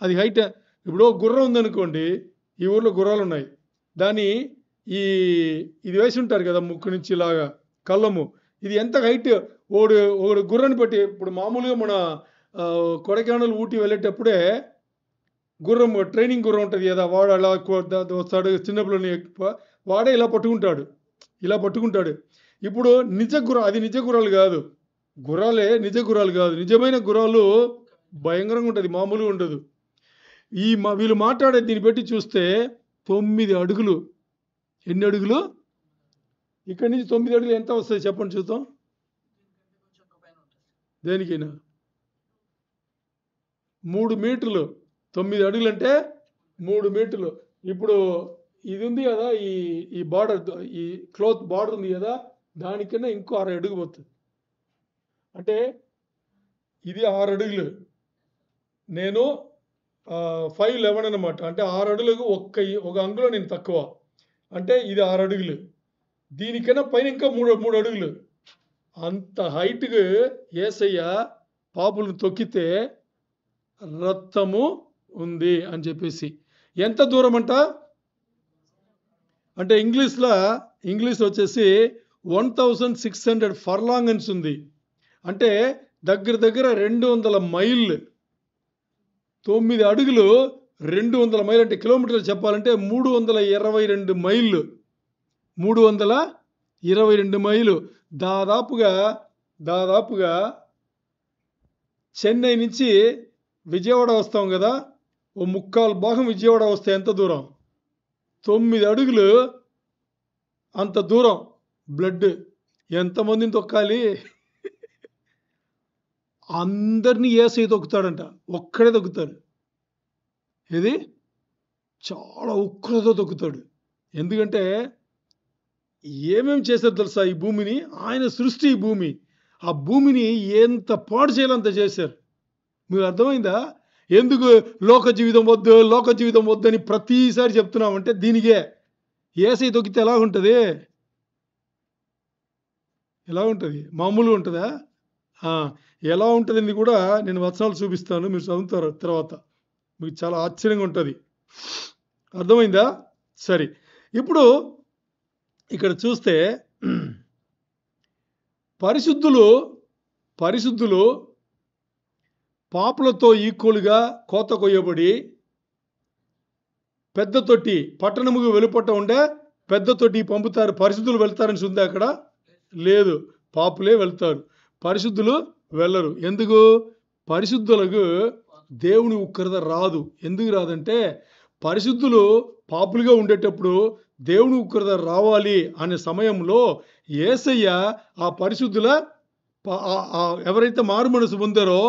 అది హైట్. ఇప్పుడు గుర్రం ఉందనుకోండి, ఈ ఊర్లో గుర్రాలు ఉన్నాయి, దాన్ని ఇది వేసి ఉంటారు కదా ముక్కు నుంచి ఇలాగా కళ్ళము, ఇది ఎంత హైట్. ఒకడు గుర్రాన్ని బట్టి, ఇప్పుడు మామూలుగా మన కొడైకెనాల్ ఊటీ వెళ్ళేటప్పుడే ట్రైనింగ్ గుర్రం ఉంటుంది కదా, వాడు అలా వస్తాడు, చిన్నపిల్లని వాడే ఇలా పట్టుకుంటాడు. ఇప్పుడు అది నిజ గుర్రాలు కాదు, నిజ గుర్రాలు కాదు. నిజమైన గుర్రాలు భయంకరంగా ఉంటుంది, మామూలుగా ఉండదు. వీళ్ళు మాట్లాడే దీన్ని బట్టి చూస్తే 9 అడుగులు. ఎన్ని అడుగులు, ఇక్కడి నుంచి 9 అడుగులు ఎంత వస్తుంది చెప్పండి చూద్దాం. దేనికైనా 3 మీటర్లు, 9 అడుగులు అంటే 3 మీటర్లు. ఇప్పుడు ఇది ఉంది కదా, ఈ బార్డర్, ఈ క్లాత్ బార్డర్ ఉంది కదా, దానికన్నా ఇంకో 6 అడుగు పోతుంది. అంటే ఇది 6 అడుగులు, నేను 5'11" అనమాట. అంటే 6 అడుగులకు ఒక అంగుళం నేను తక్కువ, అంటే ఇది 6 అడుగులు. దీనికన్నా పైన ఇంకా 3 అడుగులు. అంత హైట్గా యేసయ్య పాపులను తొక్కితే రక్తము ఉంది అని చెప్పేసి. ఎంత దూరం అంట అంటే ఇంగ్లీష్ వచ్చేసి 1600 ఫర్లాంగన్స్ ఉంది. అంటే దగ్గర 200 మైళ్ళు. 9 అడుగులు 200 మైళ్ళు అంటే కిలోమీటర్లు చెప్పాలంటే 322 మైళ్ళు. 322 మైలు. దాదాపుగా చెన్నై నుంచి విజయవాడ వస్తాం కదా, ఓ 3/4 భాగం విజయవాడ వస్తే ఎంత దూరం, 9 అడుగులు అంత దూరం. బ్లడ్ ఎంతమందిని తొక్కాలి, అందరినీ యేసయ్య తొక్కుతాడంట, ఒక్కడే తొక్కుతాడు. ఇది చాలా ఉగ్రతతో తొక్కుతాడు. ఎందుకంటే ఏమేమి చేశారు తెలుసా, ఈ భూమిని ఆయన సృష్టి, ఈ భూమిని ఎంత పాడు చేయాలంత చేశారు. మీకు అర్థమైందా? ఎందుకు లోక జీవితం వద్దు అని ప్రతిసారి చెప్తున్నామంటే దీనికే. యేసయ్య తొక్కితే ఎలా ఉంటుంది? ఎలా ఉంటుంది? మామూలుగా ఉంటుందా? ఎలా ఉంటుందని కూడా నేను వచనాలు చూపిస్తాను, మీరు చదువుతారు తర్వాత. మీకు చాలా ఆశ్చర్యంగా ఉంటుంది. అర్థమైందా? సరే, ఇప్పుడు ఇక్కడ చూస్తే పరిశుద్ధులు పాపులతో ఈక్వల్గా కోత కొయ్యబడి పెద్ద తొట్టి పట్టణముకు వెలుపట ఉండే పెద్ద తొట్టి పంపుతారు. పరిశుద్ధులు వెళ్తారని చూద్దా అక్కడ? లేదు, పాపులే వెళ్తారు, పరిశుద్ధులు వెళ్ళరు. ఎందుకు? పరిశుద్ధులకు దేవుని ఉగ్రత రాదు. ఎందుకు రాదంటే పరిశుద్ధులు పాపులుగా ఉండేటప్పుడు దేవుని ఉగ్రత రావాలి అనే సమయంలో యేసయ్య ఆ పరిశుద్ధుల ఎవరైతే మారు మనసు పొందారో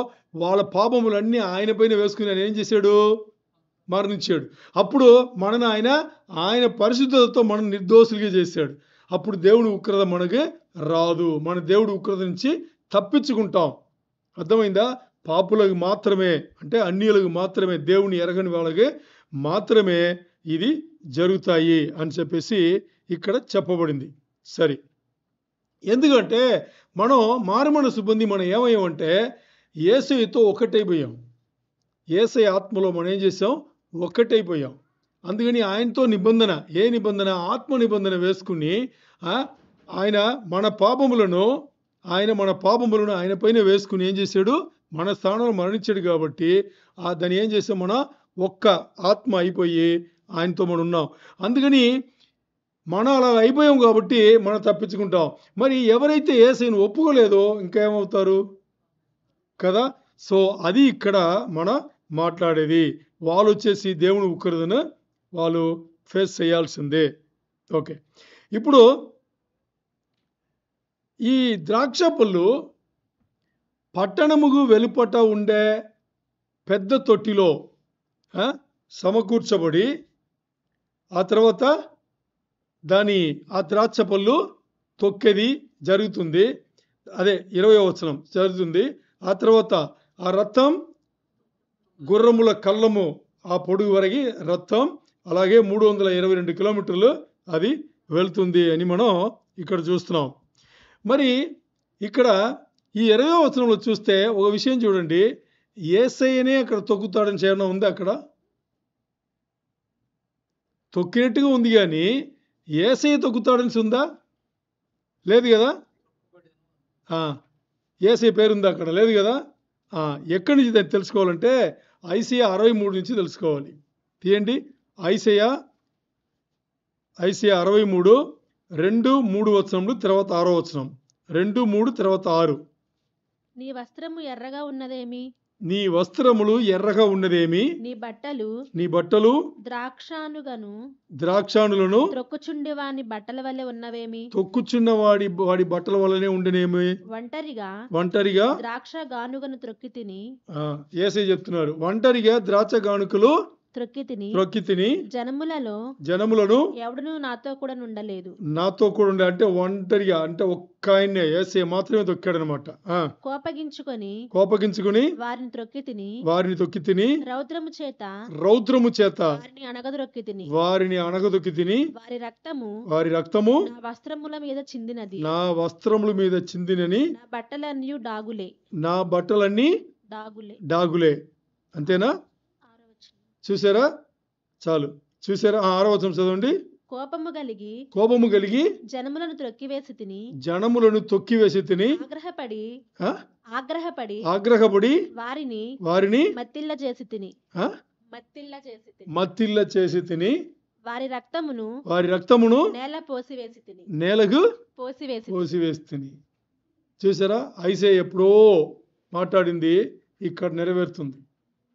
వాళ్ళ పాపములన్నీ ఆయన పైన వేసుకుని ఆయన ఏం చేశాడు? మరణించాడు. అప్పుడు ఆయన పరిశుద్ధతతో మనం నిర్దోషులుగా చేశాడు. అప్పుడు దేవుని ఉగ్రత మనకి రాదు. మన దేవుడి ఉగ్రత నుంచి తప్పించుకుంటాం. అర్థమైందా? పాపులకు మాత్రమే, అంటే అన్యులకు మాత్రమే, దేవుని ఎరగని వాళ్ళకి మాత్రమే ఇది జరుగుతాయి అని చెప్పేసి ఇక్కడ చెప్పబడింది. సరే, ఎందుకంటే మనం మారు మనసు పొంది మనం ఏమయ్యామంటే యేసయ్యతో ఒక్కటైపోయాం. యేసయ్య ఆత్మలో మనం ఏం చేసాం? ఒక్కటైపోయాం. అందుకని ఆయనతో నిబంధన, ఏ నిబంధన? ఆత్మ నిబంధన వేసుకుని ఆయన మన పాపములను ఆయన పైన వేసుకుని ఏం చేశాడు? మన స్థానంలో మరణించాడు. కాబట్టి దాన్ని ఏం చేసాం? మన ఒక్క ఆత్మ అయిపోయి ఆయనతో మనం ఉన్నాం. అందుకని మనం అలా అయిపోయాం కాబట్టి మనం తప్పించుకుంటాం. మరి ఎవరైతే యేసయ్యను ఒప్పుకోలేదో ఇంకేమవుతారు కదా? సో అది ఇక్కడ మనం మాట్లాడేది. వాళ్ళు వచ్చేసి దేవుని ఉగ్రతను వాళ్ళు ఫేస్ చేయాల్సిందే. ఓకే, ఇప్పుడు ఈ ద్రాక్ష పళ్ళు పట్టణముకు వెలుపట ఉండే పెద్ద తొట్టిలో సమకూర్చబడి ఆ తర్వాత ఆ ద్రాక్ష పళ్ళు తొక్కేది జరుగుతుంది. అదే 20వ వచనం జరుగుతుంది. ఆ తర్వాత ఆ రథం గుర్రముల కళ్ళము ఆ పొడుగు వరకు రథం అలాగే 322 కిలోమీటర్లు అది వెళ్తుంది అని మనం ఇక్కడ చూస్తున్నాం. మరి ఇక్కడ ఈ 20వ వచనంలో చూస్తే ఒక విషయం చూడండి. యేసయ్యనే అక్కడ తొక్కుతాడని చేయడం ఉంది. అక్కడ తొక్కినట్టుగా ఉంది, కానీ యేసయ్య తొక్కుతాడని ఉందా? లేదు కదా? యేసయ్య పేరుందా అక్కడ? లేదు కదా? ఎక్కడి నుంచి తెలుసుకోవాలంటే ఐసయ్య 63 నుంచి తెలుసుకోవాలి. తీయండి, ఐసయ్య 63 2-3 వచనములు, తర్వాత 6వ వచనం. 2-3 తర్వాత 6. నీ వస్త్రము ఎర్రగా ఉన్నదేమి? నీ వస్త్రములు ఎర్రగా ఉన్నదేమి? నీ బట్టలు ద్రాక్షానులను త్రొక్కుచుండి వాని బట్టల వలె ఉన్నవేమి? తొక్కుచున్న వాడి బట్టల వల్లనే ఉండనేమి? ఒంటరిగా ద్రాక్ష గానుగను త్రొక్కి తిని. యేసయ్య చెప్తున్నారు, ఒంటరిగా ద్రాక్ష గానుకలు త్రొక్కి తిని జనములను ఎవడును నాతో కూడా ఉండలేదు. నాతో కూడా ఉండే అంటే ఒంటరిగా, అంటే ఒక్క ఆయన్నే యేసయ్య మాత్రమే తొక్కాడు అనమాట. కోపగించుకొని వారిని తొక్కి తిని రౌద్రము చేత వారిని అణగదొక్కి తిని వారి రక్తము నా వస్త్రముల మీద చిందినని నా బట్టలన్నీ డాగులే. అంతేనా? చూసారా? చాలు. చూసారా? 6వ వచనం చదవండి. కోపము కలిగి జనములను తొక్కివేసి తిని ఆగ్రహపడి వారిని మత్తిల్ల చేసి తిని వారి రక్తమును నేలకు పోసివేసి తిని. చూసారా? ఐసయ్య ఎప్పుడో మాట్లాడింది ఇక్కడ నెరవేరుతుంది.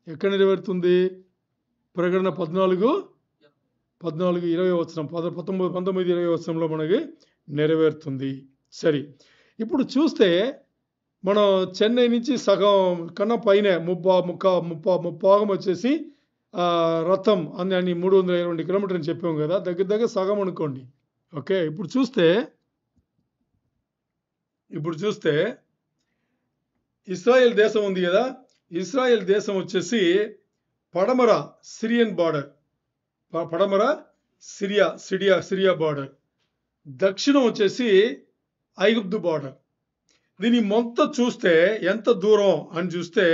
ఎక్కడ నెరవేరుతుంది? ప్రకటన 14-20 వచనం, 19-20 వచనంలో మనకి నెరవేరుతుంది. సరే, ఇప్పుడు చూస్తే మనం చెన్నై నుంచి సగం కన్నా పైన ముప్పాగం వచ్చేసి రథం అని 322 కిలోమీటర్ అని చెప్పాం కదా, దగ్గర సగం అనుకోండి. ఓకే, ఇప్పుడు చూస్తే ఇస్రాయేల్ దేశం ఉంది కదా, ఇస్రాయేల్ దేశం వచ్చేసి పడమర సిరియన్ బార్డర్, పడమర సిరియా బార్డర్, దక్షిణం వచ్చేసి ఐగుప్తు బార్డర్. దీని మొత్తం చూస్తే ఎంత దూరం అని చూస్తే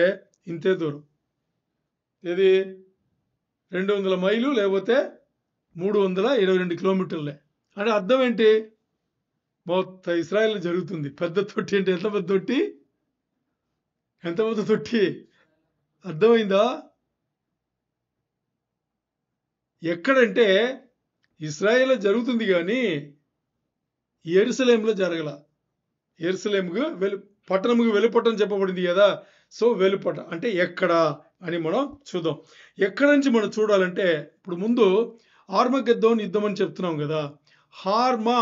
ఇంతే దూరం. ఇది 200 మైలు లేకపోతే 322 కిలోమీటర్లే. అంటే అర్థం ఏంటి? మొత్తం ఇస్రాయేల్ జరుగుతుంది. పెద్ద తొట్టి అంటే ఎంత పెద్ద తొట్టి, ఎంత పెద్ద తొట్టి, అర్థమైందా? ఎక్కడంటే ఇస్రాయేల్ జరుగుతుంది కానీ యెరూషలేములో జరగల. యెరూషలేముకు పట్టణముకు వెలుపట్టం చెప్పబడింది కదా. సో వెలుపట అంటే ఎక్కడ అని మనం చూద్దాం. ఎక్కడి నుంచి మనం చూడాలంటే ఇప్పుడు ముందు ఆర్మగెద్దోన్ యుద్ధం అని చెప్తున్నాం కదా. హార్మా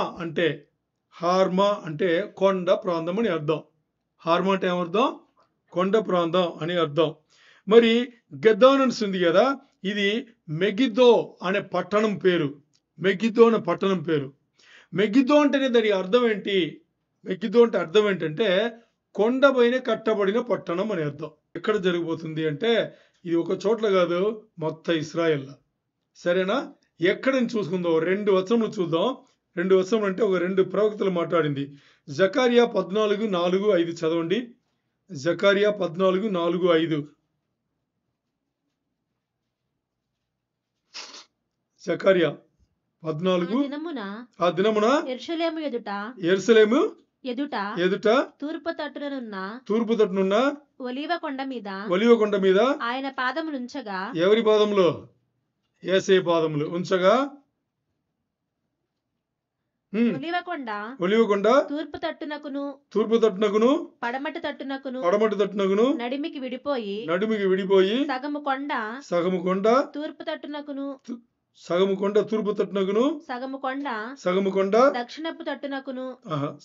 అంటే కొండ ప్రాంతం అని అర్థం. హార్మా అంటే ఏమర్థం? కొండ ప్రాంతం అని అర్థం. మరి గెద్దోన్ ఉంది కదా, ఇది మెగిద్దో అనే పట్టణం పేరు. మెగిద్దో అనే పట్టణం పేరు. మెగిద్దో అంటేనే దాని అర్థం ఏంటి? మెగిద్దో అంటే అర్థం ఏంటంటే కొండ పైన కట్టబడిన పట్టణం అని అర్థం. ఎక్కడ జరగబోతుంది అంటే ఇది ఒక చోట్ల కాదు, మొత్తం ఇస్రాయేల్. సరేనా? ఎక్కడని చూసుకుందాం. 2 వచనములు చూద్దాం. 2 వచనములు అంటే ఒక 2 ప్రవక్తలు మాట్లాడింది. జకర్యా 14:4-5 చదవండి. జకర్యా 14:4-5. జకర్యా 14. ఆ దినమున యెరూషలేము ఎదుట తూర్పు తట్టునున్న ఒలీవ కొండ మీద ఆయన పాదములు ఉంచగా, ఎవరి పాదములు? యేసయ్య పాదములు ఉంచగా, ఒలీవ కొండ తూర్పు తట్టునకును పడమటి తట్టునకును నడిమికి విడిపోయి సగము కొండ తూర్పు తట్టునకును సగము కొండ దక్షిణపు తట్టునకును.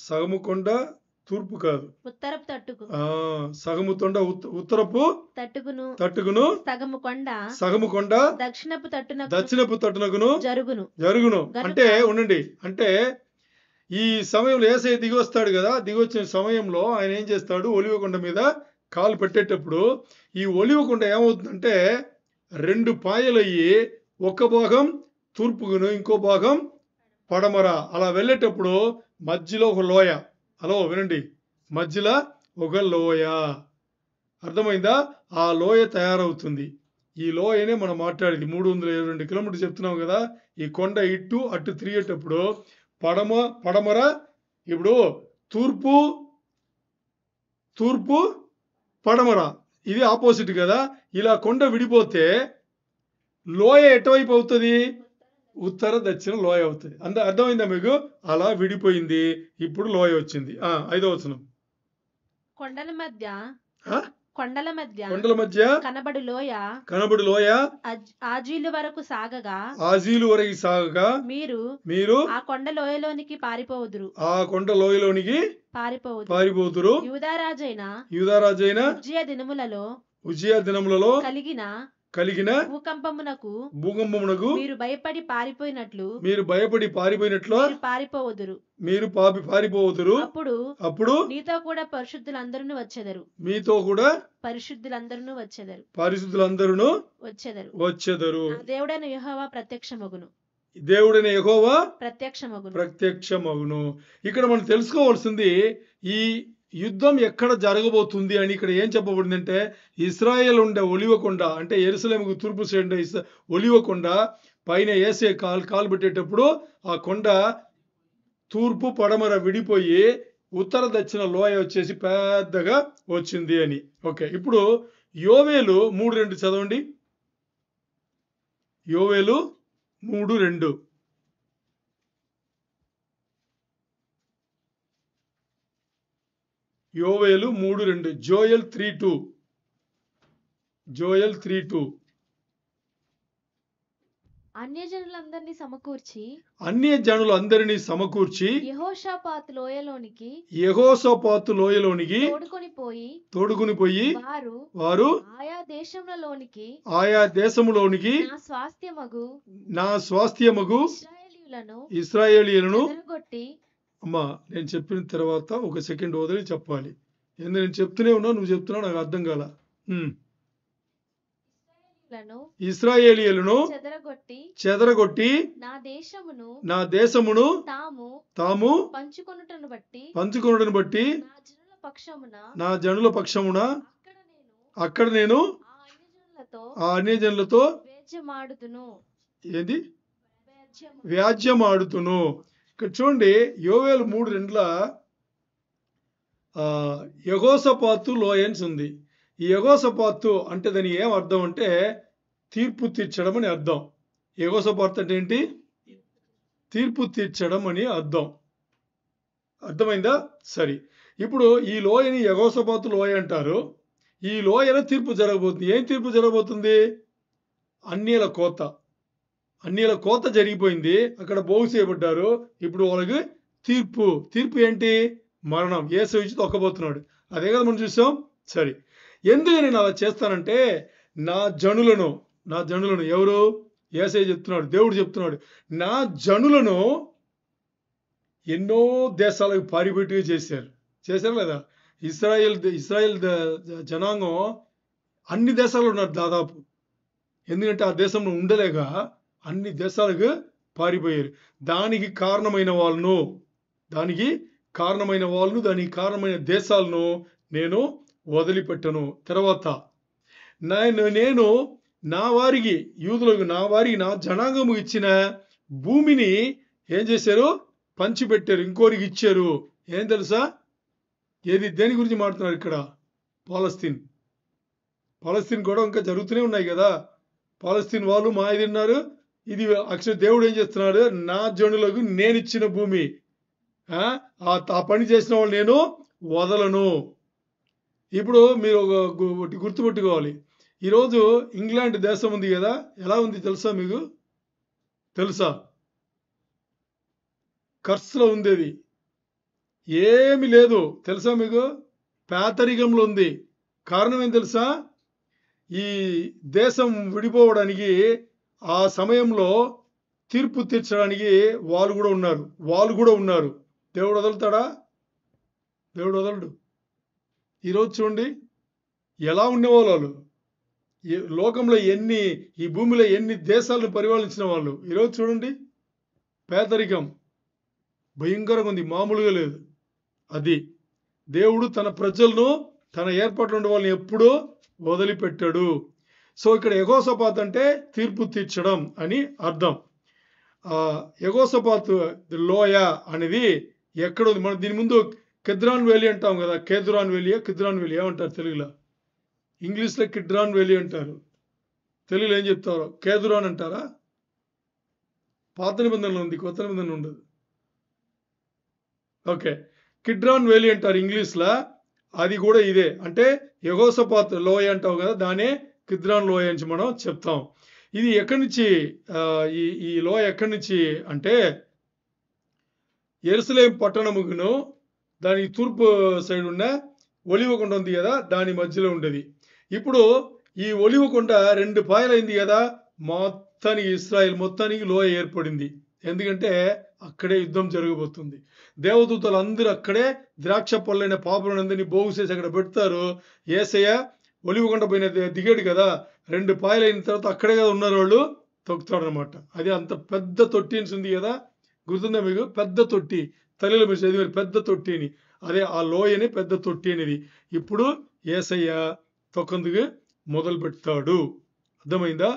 సగము కొండ తూర్పు కాదు, ఉత్తరపు తట్టుకు. సగము కొండ ఉత్తరపు తట్టుకును సగము కొండ దక్షిణపు తట్టునకును జరుగును. అంటే ఉండండి, అంటే ఈ సమయంలో యేసయ్య దిగి వస్తాడు కదా. దిగి వచ్చిన సమయంలో ఆయన ఏం చేస్తాడు? ఒలివ కొండ మీద కాలు పెట్టేటప్పుడు ఈ ఒలివ కొండ ఏమవుతుందంటే 2 పాయలయ్యి ఒక భాగం తూర్పుకును ఇంకో భాగం పడమర అలా వెళ్ళేటప్పుడు మధ్యలో ఒక లోయ. హలో వినండి, మధ్యలో ఒక లోయ. అర్థమైందా? ఆ లోయ తయారవుతుంది. ఈ లోయనే మనం మాట్లాడేది 322 కిలోమీటర్లు చెప్తున్నాం కదా. ఈ కొండ అటు తిరిగేటప్పుడు పడమర, ఇప్పుడు తూర్పు పడమర, ఇది ఆపోజిట్ కదా. ఇలా కొండ విడిపోతే లోయ ఎటువైపు అవుతుంది? ఉత్తర దక్షిణ లోయ అవుతుంది. అర్థమైందా మీకు? అలా విడిపోయింది, ఇప్పుడు లోయ వచ్చింది. 5వ వచనం. కొండల మధ్య కనబడు లోయ ఆజీలు వరకు సాగగా మీరు ఆ కొండ లోయలోనికి పారిపోవుదురు. యూదారాజైన ఉజ్జియా దినములలో కలిగిన భూకంపమునకు మీరు భయపడి పారిపోయినట్లు మీరు పారిపోవుదురు. అప్పుడు మీతో కూడా పరిశుద్ధులందరూ వచ్చెదరు. దేవుడైన యెహోవా ప్రత్యక్షమగును. ఇక్కడ మనం తెలుసుకోవాల్సింది ఈ యుద్ధం ఎక్కడ జరగబోతుంది అని. ఇక్కడ ఏం చెప్పబడిందంటే ఇస్రాయేల్ ఉండే ఒలివ కొండ అంటే యెరూషలేముకు తూర్పు సైడ్ ఒలివ కొండ పైన యేసయ్య కాలు పెట్టేటప్పుడు ఆ కొండ తూర్పు పడమర విడిపోయి ఉత్తర దక్షిణ లోయ వచ్చేసి పెద్దగా వచ్చింది అని. ఓకే, ఇప్పుడు యోవేలు 3:2 చదవండి. యోవేలు 3:2. యోవేలు 3:2. జోయల్ 3:2. అన్యజనులందరినీ సమకూర్చి యెహోషాపాతు లోయలోనికి తోడుకొని పోయి వారు ఆయా దేశములోనికి నా స్వాస్థ్యమగు ఇశ్రాయేలీయులను అమ్మా, నేను చెప్పిన తర్వాత ఒక సెకండ్ వదిలి చెప్పాలి. ఎందుకు నేను చెప్తూనే ఉన్నా, నువ్వు చెప్తున్నావు, నాకు అర్థం కాల. ఉమ్. లను ఇశ్రాయేలీయులను చెదరగొట్టి నా దేశమును దేశమును తాము పంచుకొనుటను బట్టి బట్టి నా జనుల పక్షమున అక్కడ నేను ఆ అన్యజనులతో వేద్యమాడుదును. ఏంది వ్యాజ్యమాడుతును. ఇక్కడ చూడండి, యోవేలు 3:2 యెహోషాపాతు లోయన్స్ ఉంది. ఈ యెహోషాపాతు అంటే దాని ఏం అర్థం అంటే తీర్పు తీర్చడం అని అర్థం. యెహోషాపాతు అంటే ఏంటి? తీర్పు తీర్చడం అని అర్థం. అర్థమైందా? సరే, ఇప్పుడు ఈ లోయని యెహోషాపాతు లోయ అంటారు. ఈ లోయలో తీర్పు జరగబోతుంది. ఏం తీర్పు జరగబోతుంది? అన్యుల కోత. అన్యుల కోత జరిగిపోయింది, అక్కడ పోగు చేయబడ్డారు. ఇప్పుడు వాళ్ళకి తీర్పు ఏంటి? మరణం. యేసు ఇచ్చి తొక్కబోతున్నాడు. అదే కదా మనం చూసాం. సరే, ఎందుకు నేను అలా చేస్తానంటే నా జనులను ఎవరు? యేసయ్య చెప్తున్నాడు, దేవుడు చెప్తున్నాడు, నా జనులను ఎన్నో దేశాలకు పారిపెట్టుగా చేశారు లేదా? ఇస్రాయేల్ జనాంగం అన్ని దేశాల్లో ఉన్నారు దాదాపు. ఎందుకంటే ఆ దేశంలో ఉండలేక అన్ని దేశాలకు పారిపోయారు. దానికి కారణమైన వాళ్ళను దానికి కారణమైన దేశాలను నేను వదిలిపెట్టను. తర్వాత నేను నా వారికి, యూదులకు, నా జనాంగము ఇచ్చిన భూమిని ఏం చేశారు? పంచిపెట్టారు, ఇంకోరికి ఇచ్చారు. ఏం తెలుసా? దేని గురించి మాట్లాడుతున్నారు ఇక్కడ? పాలస్తీన్ కూడా ఇంకా జరుగుతూనే ఉన్నాయి కదా. పాలస్తీన్ వాళ్ళు తిన్నారు. ఇది అక్షర దేవుడు ఏం చేస్తున్నాడు? నా జనులకు నేను ఇచ్చిన భూమి, ఆ పని చేసిన వాళ్ళు నేను వదలను. ఇప్పుడు మీరు గుర్తుపెట్టుకోవాలి, ఈరోజు ఇంగ్లాండ్ దేశం ఉంది కదా, ఎలా ఉంది తెలుసా? మీకు తెలుసా? కర్స్లో ఉంది. అది ఏమి లేదు తెలుసా మీకు? పేదరికంలో ఉంది. కారణం ఏం తెలుసా? ఈ దేశం విడిపోవడానికి ఆ సమయంలో తీర్పు తీర్చడానికి వాళ్ళు కూడా ఉన్నారు. దేవుడు వదులుతాడా? దేవుడు వదలడు. ఈరోజు చూడండి ఎలా ఉండేవాళ్ళు. లోకంలో ఈ భూమిలో ఎన్ని దేశాలను పరిపాలించిన వాళ్ళు. ఈరోజు చూడండి, పేదరికం భయంకరంగా ఉంది, మామూలుగా లేదు. అది దేవుడు తన ప్రజలను, తన ఏర్పాట్లు ఉండే వాళ్ళని ఎప్పుడూ వదిలిపెట్టాడు. సో ఇక్కడ యెహోషాపాతు అంటే తీర్పు తీర్చడం అని అర్థం. యెహోషాపాతు లోయ అనేది ఎక్కడ ఉంది? మనం దీని ముందు కిద్రాన్ వ్యాలీ అంటాం కదా. కిద్రాన్ వ్యాలీ ఏమంటారు తెలుగులో? ఇంగ్లీష్లో కిద్రాన్ వ్యాలీ అంటారు. తెలుగులో ఏం చెప్తారో? కేదురాన్ అంటారా? పాత నిబంధనలు ఉంది, కొత్త నిబంధనలు ఉండదు. ఓకే, కిద్రాన్ వ్యాలీ అంటారు ఇంగ్లీష్లో. అది కూడా ఇదే. అంటే యెహోషాపాతు లోయ అంటావు కదా, దానే కిద్రాన్ లోయ నుంచి మనం చెప్తాం. ఇది ఎక్కడి నుంచి, ఈ లోయ ఎక్కడి నుంచి అంటే యెరూషలేము పట్టణమును దాని తూర్పు సైడ్ ఉన్న ఒలివకొండ ఉంది కదా, దాని మధ్యలో ఉండేది. ఇప్పుడు ఈ ఒలివకొండ 2 పాయలైంది కదా, మొత్తానికి ఇశ్రాయేల్ మొత్తానికి లోయ ఏర్పడింది. ఎందుకంటే అక్కడే యుద్ధం జరగబోతుంది. దేవదూతలు అందరూ అక్కడే ద్రాక్ష పళ్ళైన పాపలందరినీ పోగు చేసి అక్కడ పెడతారు. యేసయ్య ఒలివకొండ పైన దిగాడు కదా, 2 పాయలైన తర్వాత అక్కడే కదా ఉన్నారు వాళ్ళు, తొక్కుతాడు అనమాట. అది అంత పెద్ద తొట్టి ఉంది కదా, గుర్తుందా మీకు? పెద్ద తొట్టి, తల్లిలో మీరు చదివారు పెద్ద తొట్టి అని. అదే ఆ లోయని పెద్ద తొట్టి అనేది. ఇప్పుడు యేసయ్య తొక్కందుకు మొదలు పెడతాడు. అర్థమైందా?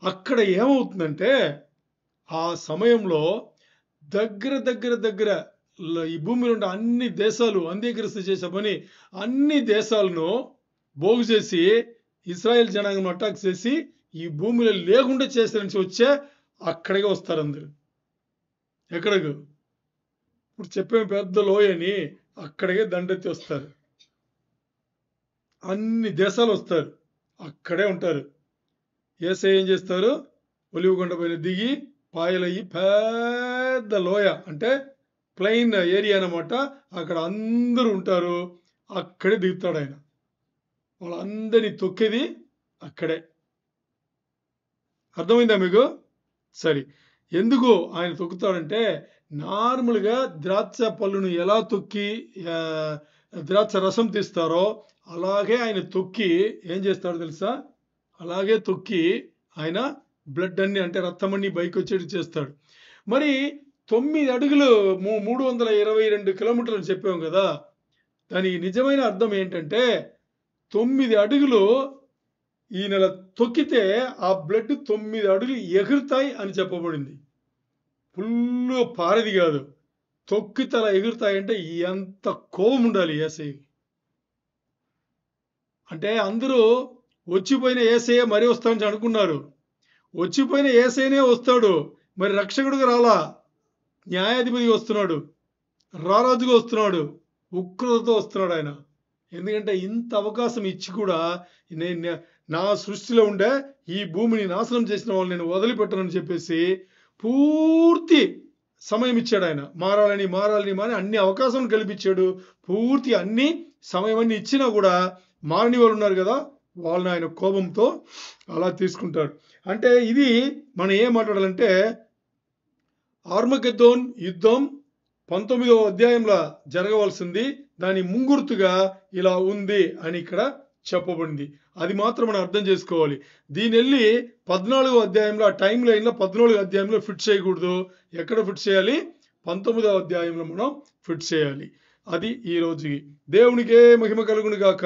అక్కడ ఏమవుతుందంటే ఆ సమయంలో దగ్గర ఈ భూమిలో ఉండే అన్ని దేశాలు అంగీకరిస్తూ చేసే పని, అన్ని దేశాలను పోగు చేసి ఇశ్రాయేల్ జనాంగం అటాక్ చేసి ఈ భూమిలో లేకుండా చేసిన వచ్చే అక్కడికే వస్తారు అందరు. ఎక్కడకు? ఇప్పుడు చెప్పే పెద్ద లోయని అక్కడికే దండెత్తి వస్తారు. అన్ని దేశాలు వస్తారు, అక్కడే ఉంటారు. యేసయ్య ఏం చేస్తారు? ఒలివకొండ పైన దిగి పాయలయ్యి పెద్ద లోయ అంటే ప్లెయిన్ ఏరియా అన్నమాట, అక్కడ అందరూ ఉంటారు. అక్కడే దిగుతాడు ఆయన. వాళ్ళందరినీ తొక్కేది అక్కడే. అర్థమైందా మీకు? సరే, ఎందుకు ఆయన తొక్కుతాడంటే నార్మల్గా ద్రాక్ష పళ్ళును ఎలా తొక్కి ద్రాక్ష రసం తీస్తారో అలాగే ఆయన తొక్కి ఏం చేస్తాడో తెలుసా? అలాగే తొక్కి ఆయన బ్లడ్ అన్ని అంటే రక్తం అన్ని బయటకు వచ్చేటి చేస్తాడు. మరి 9 అడుగులు 322 కిలోమీటర్లు అని చెప్పాం కదా. దానికి నిజమైన అర్థం ఏంటంటే 9 అడుగులు ఈయన తొక్కితే ఆ బ్లడ్ 9 అడుగులు ఎగురుతాయి అని చెప్పబడింది. ఫుల్ పారేది కాదు, తొక్కితే అలా ఎగురుతాయంటే ఎంత కోపం ఉండాలి యేసయ్యకి. అంటే అందరూ వచ్చిపోయిన యేసయ్య మరి వస్తాడని అనుకున్నారు. వచ్చిపోయిన యేసయ్యనే వస్తాడు, మరి రక్షకుడుగా రాలా. న్యాయాధిపతిగా వస్తున్నాడు, రారాజుగా వస్తున్నాడు, ఉగ్రతతో వస్తున్నాడు ఆయన. ఎందుకంటే ఇంత అవకాశం ఇచ్చి కూడా నేను నా సృష్టిలో ఉండే ఈ భూమిని నాశనం చేసిన వాళ్ళు నేను వదిలిపెట్టనని చెప్పేసి పూర్తి సమయం ఇచ్చాడు ఆయన. మారాలని మాని అన్ని అవకాశం కల్పించాడు. పూర్తి అన్ని సమయం అన్ని ఇచ్చినా కూడా మారని వాళ్ళు ఉన్నారు కదా, వాళ్ళని ఆయన కోపంతో అలా తీసుకుంటాడు. అంటే ఇది మనం ఏం మాట్లాడాలంటే ఆర్మగెద్దోన్ యుద్ధం 19వ అధ్యాయంలో జరగవలసింది దాని ముంగుర్తుగా ఇలా ఉంది అని ఇక్కడ చెప్పబడింది. అది మాత్రం మనం అర్థం చేసుకోవాలి. దీని వెళ్ళి 14వ అధ్యాయంలో ఆ టైం లైన్లో 14వ అధ్యాయంలో ఫిట్ చేయకూడదు. ఎక్కడ ఫిట్ చేయాలి? 19వ అధ్యాయంలో మనం ఫిట్ చేయాలి. అది ఈ రోజుకి. దేవునికే మహిమ కలుగును గాక.